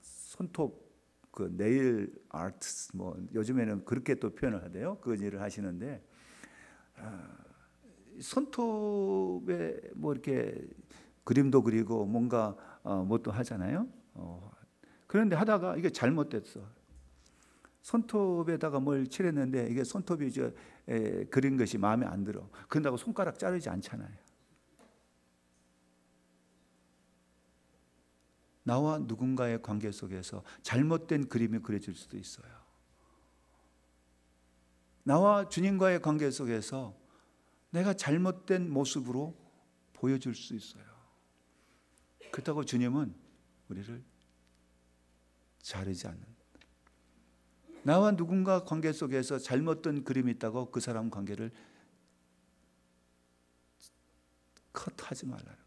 손톱 그 네일 아트 뭐 요즘에는 그렇게 또 표현을 하대요. 그 일을 하시는데 손톱에 뭐 이렇게 그림도 그리고 뭔가 뭣도 하잖아요. 그런데 하다가 이게 잘못됐어. 손톱에다가 뭘 칠했는데 이게 손톱이 그린 것이 마음에 안 들어. 그런다고 손가락 자르지 않잖아요. 나와 누군가의 관계 속에서 잘못된 그림이 그려질 수도 있어요. 나와 주님과의 관계 속에서 내가 잘못된 모습으로 보여줄 수 있어요. 그렇다고 주님은 우리를 자르지 않는, 나와 누군가 관계 속에서 잘못된 그림이 있다고 그 사람 관계를 컷하지 말라는 거예요.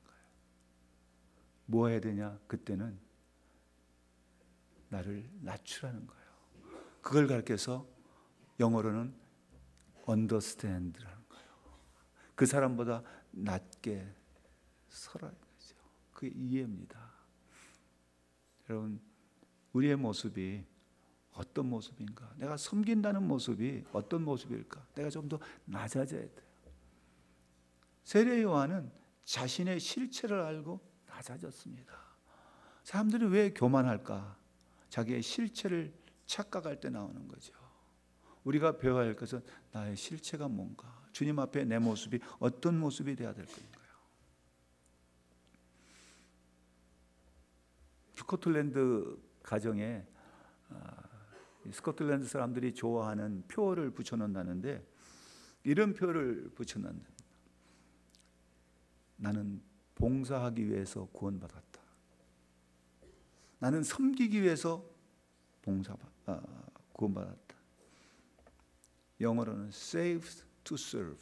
뭐 해야 되냐? 그때는 나를 낮추라는 거예요. 그걸 가르쳐서 영어로는 understand라는 거예요. 그 사람보다 낮게 서라는 거죠. 그게 이해입니다. 여러분, 우리의 모습이 어떤 모습인가? 내가 섬긴다는 모습이 어떤 모습일까? 내가 좀 더 낮아져야 돼요. 세례 요한은 자신의 실체를 알고 낮아졌습니다. 사람들이 왜 교만할까? 자기의 실체를 착각할 때 나오는 거죠. 우리가 배워야 할 것은 나의 실체가 뭔가, 주님 앞에 내 모습이 어떤 모습이 되어야 될 건가요? 스코틀랜드 가정에 스코틀랜드 사람들이 좋아하는 표를 붙여놓는다는데 이런 표를 붙여놓는다. 나는 봉사하기 위해서 구원받았다. 나는 섬기기 위해서 구원받았다. 영어로는 saved to serve.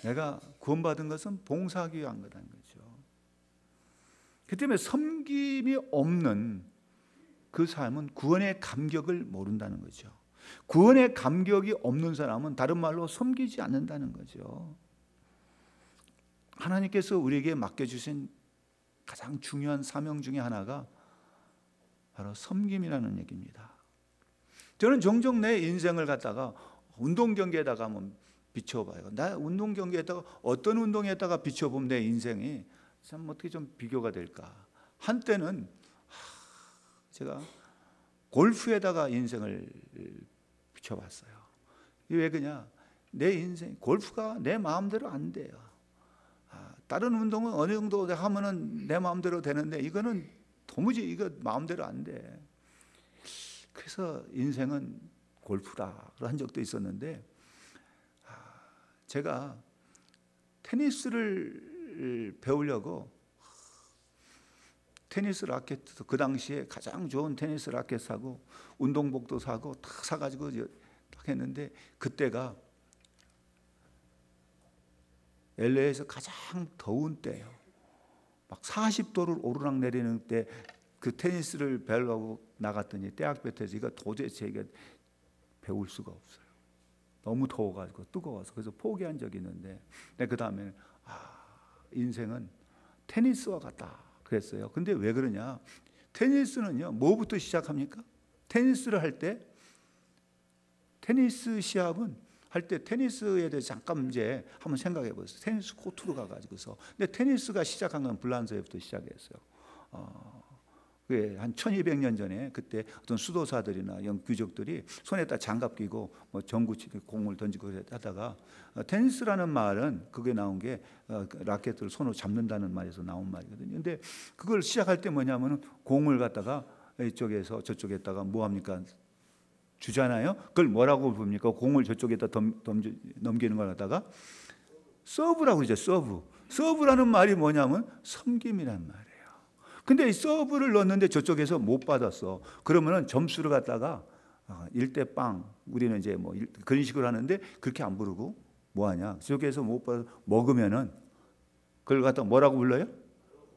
내가 구원받은 것은 봉사하기 위한 거라는 거죠. 그 때문에 섬김이 없는 그 삶은 구원의 감격을 모른다는 거죠. 구원의 감격이 없는 사람은 다른 말로 섬기지 않는다는 거죠. 하나님께서 우리에게 맡겨주신 가장 중요한 사명 중에 하나가 바로 섬김이라는 얘기입니다. 저는 종종 내 인생을 갖다가 운동 경기에다가 한번 비춰봐요. 나 운동 경기에다가 어떤 운동에다가 비춰보면 내 인생이 참 어떻게 좀 비교가 될까. 한때는 제가 골프에다가 인생을 비춰봤어요. 왜 그러냐? 내 인생 골프가 내 마음대로 안 돼요. 다른 운동은 어느 정도 하면은 내 마음대로 되는데 이거는 도무지 이거 마음대로 안 돼. 그래서 인생은 골프라 한 적도 있었는데 제가 테니스를 배우려고 테니스 라켓도 그 당시에 가장 좋은 테니스 라켓 사고 운동복도 사고 다 사가지고 딱 했는데 그때가 LA에서 가장 더운 때예요. 막 40도를 오르락 내리는 때 그 테니스를 배우려고 나갔더니 대학볕에서 이거 도대체 이게 배울 수가 없어요. 너무 더워가지고 뜨거워서 그래서 포기한 적이 있는데 그 다음에 인생은 테니스와 같다 그랬어요. 근데 왜 그러냐? 테니스는요 뭐부터 시작합니까? 테니스를 할 때 테니스 시합은 할 때 테니스에 대해서 잠깐 이제 한번 생각해 보세요. 테니스 코트로 가가지고서. 근데 테니스가 시작한 건 불란서에부터 시작했어요. 한 1200년 전에 그때 어떤 수도사들이나 귀족들이 손에다 장갑 끼고 뭐 전구치 공을 던지고 하다가 테니스라는 말은 그게 나온 게 라켓을 손으로 잡는다는 말에서 나온 말이거든요. 근데 그걸 시작할 때 뭐냐면은 공을 갖다가 이쪽에서 저쪽에다가 뭐 합니까? 주잖아요. 그걸 뭐라고 부릅니까? 공을 저쪽에다 넘기는 걸 갖다가 서브라고 그러죠. 서브라는 말이 뭐냐면 섬김이란 말이에요. 근데 이 서브를 넣었는데 저쪽에서 못 받았어. 그러면은 점수를 갖다가 1대 빵. 우리는 이제 뭐 그런 식으로 하는데 그렇게 안 부르고 뭐 하냐? 저쪽에서 못 받아 먹으면은 그걸 갖다 뭐라고 불러요?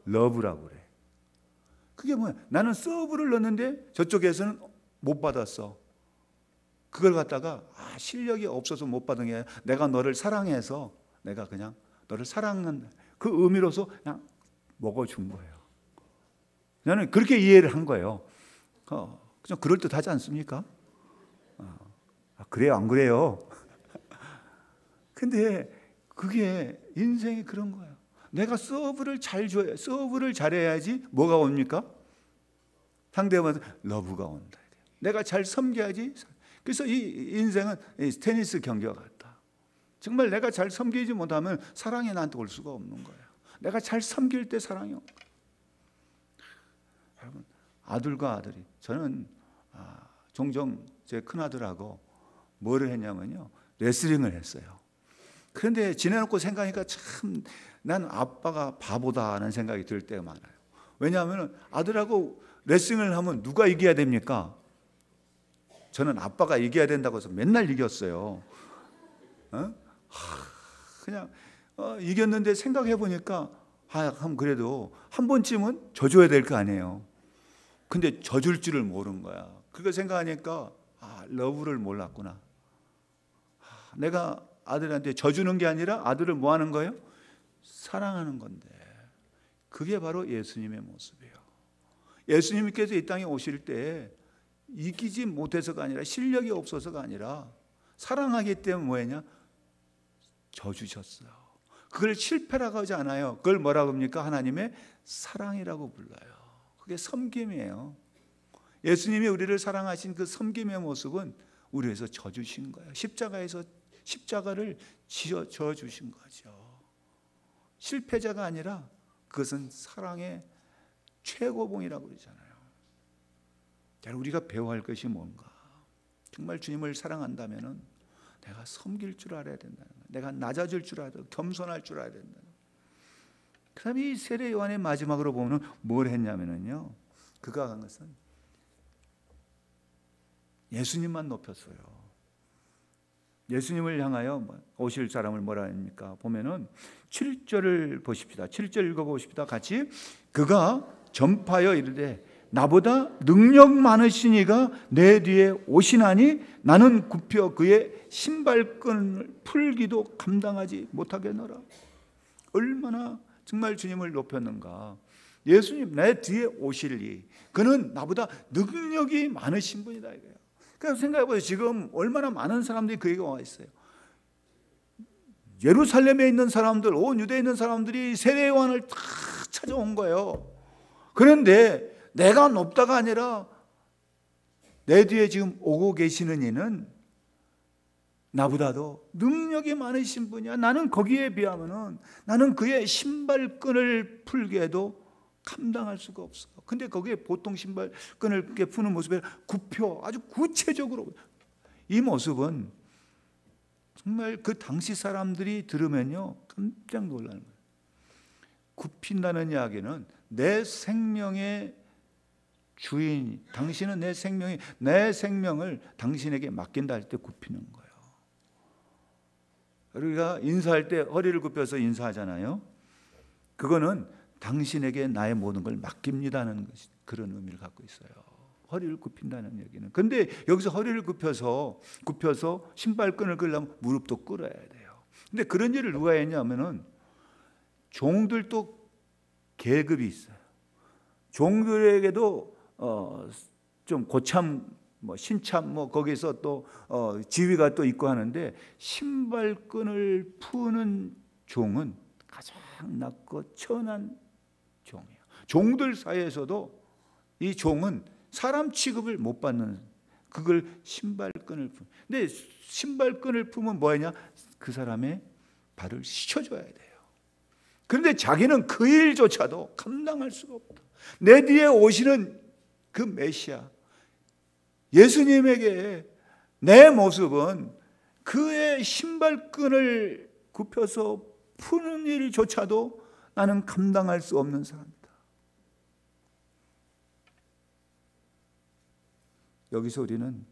러브라고 그래. 그게 뭐야? 나는 서브를 넣었는데 저쪽에서는 못 받았어. 그걸 갖다가 실력이 없어서 못 받은 게 아니라 내가 너를 사랑해서 내가 그냥 너를 사랑한다. 그 의미로서 그냥 먹어준 거예요. 나는 그렇게 이해를 한 거예요. 그냥 그럴듯하지 않습니까? 그래요, 안 그래요? 근데 그게 인생이 그런 거예요. 내가 서브를 잘 줘야, 서브를 잘해야지 뭐가 옵니까? 상대방한테 러브가 온다. 내가 잘 섬겨야지. 그래서 이 인생은 테니스 경기와 같다. 정말 내가 잘 섬기지 못하면 사랑이 나한테 올 수가 없는 거예요. 내가 잘 섬길 때 사랑이 옵니다. 여러분, 아들과 아들이 저는 종종 제 큰아들하고 뭐를 했냐면요 레슬링을 했어요. 그런데 지내놓고 생각하니까 참 난 아빠가 바보다라는 생각이 들 때가 많아요. 왜냐하면 아들하고 레슬링을 하면 누가 이겨야 됩니까? 저는 아빠가 이겨야 된다고 해서 맨날 이겼어요. 그냥 이겼는데 생각해 보니까 그럼 그래도 한 번쯤은 져줘야 될 거 아니에요. 근데 져줄 줄을 모르는 거야. 그거 생각하니까 러브를 몰랐구나. 내가 아들한테 져주는 게 아니라 아들을 뭐 하는 거예요? 사랑하는 건데 그게 바로 예수님의 모습이에요. 예수님께서 이 땅에 오실 때 이기지 못해서가 아니라 실력이 없어서가 아니라 사랑하기 때문에 뭐했냐? 져주셨어요. 그걸 실패라고 하지 않아요. 그걸 뭐라고 합니까? 하나님의 사랑이라고 불러요. 그게 섬김이에요. 예수님이 우리를 사랑하신 그 섬김의 모습은 우리 위해서 져주신 거예요. 십자가를 져주신 거죠. 실패자가 아니라 그것은 사랑의 최고봉이라고 그러잖아요. 우리가 배워야 할 것이 뭔가? 정말 주님을 사랑한다면 내가 섬길 줄 알아야 된다는 거예요. 내가 낮아질 줄 알아야 되고 겸손할 줄 알아야 된다는 거예요. 그 다음에 이 세례 요한의 마지막으로 보면 뭘 했냐면요, 그가 한 것은 예수님만 높였어요. 예수님을 향하여 오실 사람을 뭐라 합니까? 보면은 7절을 보십시다. 7절 읽어보십시다. 같이. 그가 전파하여 이르되 나보다 능력 많으신 이가 내 뒤에 오시나니 나는 굽혀 그의 신발끈을 풀기도 감당하지 못하겠노라. 얼마나 정말 주님을 높였는가. 예수님 내 뒤에 오실 이, 그는 나보다 능력이 많으신 분이다 이거예요. 그러니까 생각해보세요. 지금 얼마나 많은 사람들이 그에게 와 있어요. 예루살렘에 있는 사람들, 온 유대에 있는 사람들이 세례 요한을 다 찾아온 거예요. 그런데 내가 높다가 아니라 내 뒤에 지금 오고 계시는 이는 나보다도 능력이 많으신 분이야. 나는 거기에 비하면은 나는 그의 신발끈을 풀게도 감당할 수가 없어. 근데 거기에 보통 신발끈을 이렇게 푸는 모습에 굽혀 아주 구체적으로, 이 모습은 정말 그 당시 사람들이 들으면요 깜짝 놀라는 거예요. 굽힌다는 이야기는 내 생명의 주인, 당신은 내 생명을 당신에게 맡긴다 할 때 굽히는 거예요. 우리가 인사할 때 허리를 굽혀서 인사하잖아요. 그거는 당신에게 나의 모든 걸 맡깁니다는 것이 그런 의미를 갖고 있어요. 허리를 굽힌다는 얘기는. 근데 여기서 허리를 굽혀서 신발끈을 끌려면 무릎도 꿇어야 돼요. 근데 그런 일을 누가 했냐면은 종들도 계급이 있어요. 종들에게도 좀 고참, 신참, 거기서 또 지위가 또 있고 하는데, 신발끈을 푸는 종은 가장 낮고 천한 종이에요. 종들 사이에서도 이 종은 사람 취급을 못 받는, 그걸 신발끈을 푸는. 근데 신발끈을 풀면 뭐냐? 그 사람의 발을 씻어줘야 돼요. 그런데 자기는 그 일조차도 감당할 수가 없다. 내 뒤에 오시는 그 메시아 예수님에게 내 모습은 그의 신발끈을 굽혀서 푸는 일조차도 나는 감당할 수 없는 사람이다. 여기서 우리는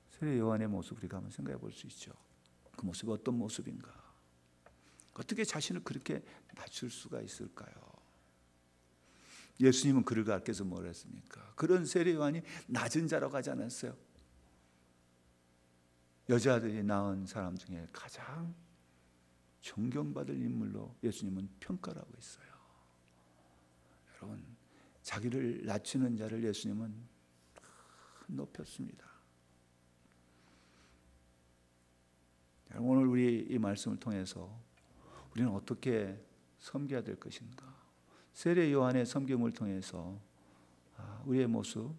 세례 요한의 모습을 우리가 한번 생각해 볼 수 있죠. 그 모습이 어떤 모습인가? 어떻게 자신을 그렇게 낮출 수가 있을까요? 예수님은 그를 가르쳐서 뭘 했습니까? 그런 세례 요한이 낮은 자라고 하지 않았어요? 여자들이 낳은 사람 중에 가장 존경받을 인물로 예수님은 평가를 하고 있어요. 여러분, 자기를 낮추는 자를 예수님은 높였습니다. 오늘 우리 이 말씀을 통해서 우리는 어떻게 섬겨야 될 것인가? 세례 요한의 섬김을 통해서 우리의 모습,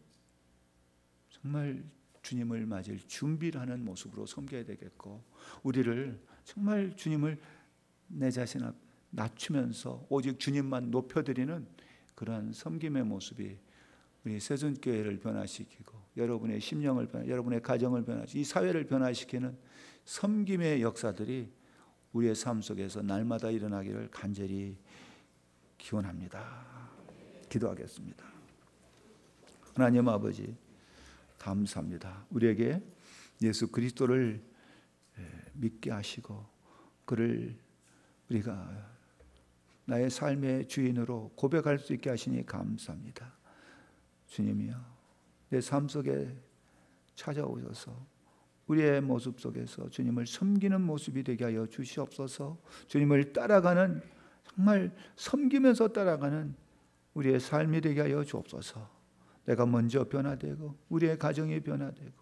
정말 주님을 맞을 준비를 하는 모습으로 섬겨야 되겠고, 우리를 정말 주님을 내 자신 앞 낮추면서 오직 주님만 높여드리는 그러한 섬김의 모습이 우리 세존교회를 변화시키고 여러분의 심령을 여러분의 가정을 변화시키고 이 사회를 변화시키는 섬김의 역사들이 우리의 삶 속에서 날마다 일어나기를 간절히 기원합니다. 기도하겠습니다. 하나님 아버지, 감사합니다. 우리에게 예수 그리스도를 믿게 하시고 그를 우리가 나의 삶의 주인으로 고백할 수 있게 하시니 감사합니다. 주님이여, 내 삶 속에 찾아오셔서 우리의 모습 속에서 주님을 섬기는 모습이 되게 하여 주시옵소서. 주님을 따라가는, 정말 섬기면서 따라가는 우리의 삶이 되게 하여 주옵소서. 내가 먼저 변화되고 우리의 가정이 변화되고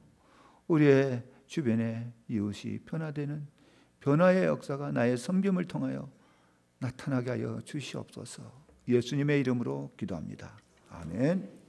우리의 주변의 이웃이 변화되는 변화의 역사가 나의 섬김을 통하여 나타나게 하여 주시옵소서. 예수님의 이름으로 기도합니다. 아멘.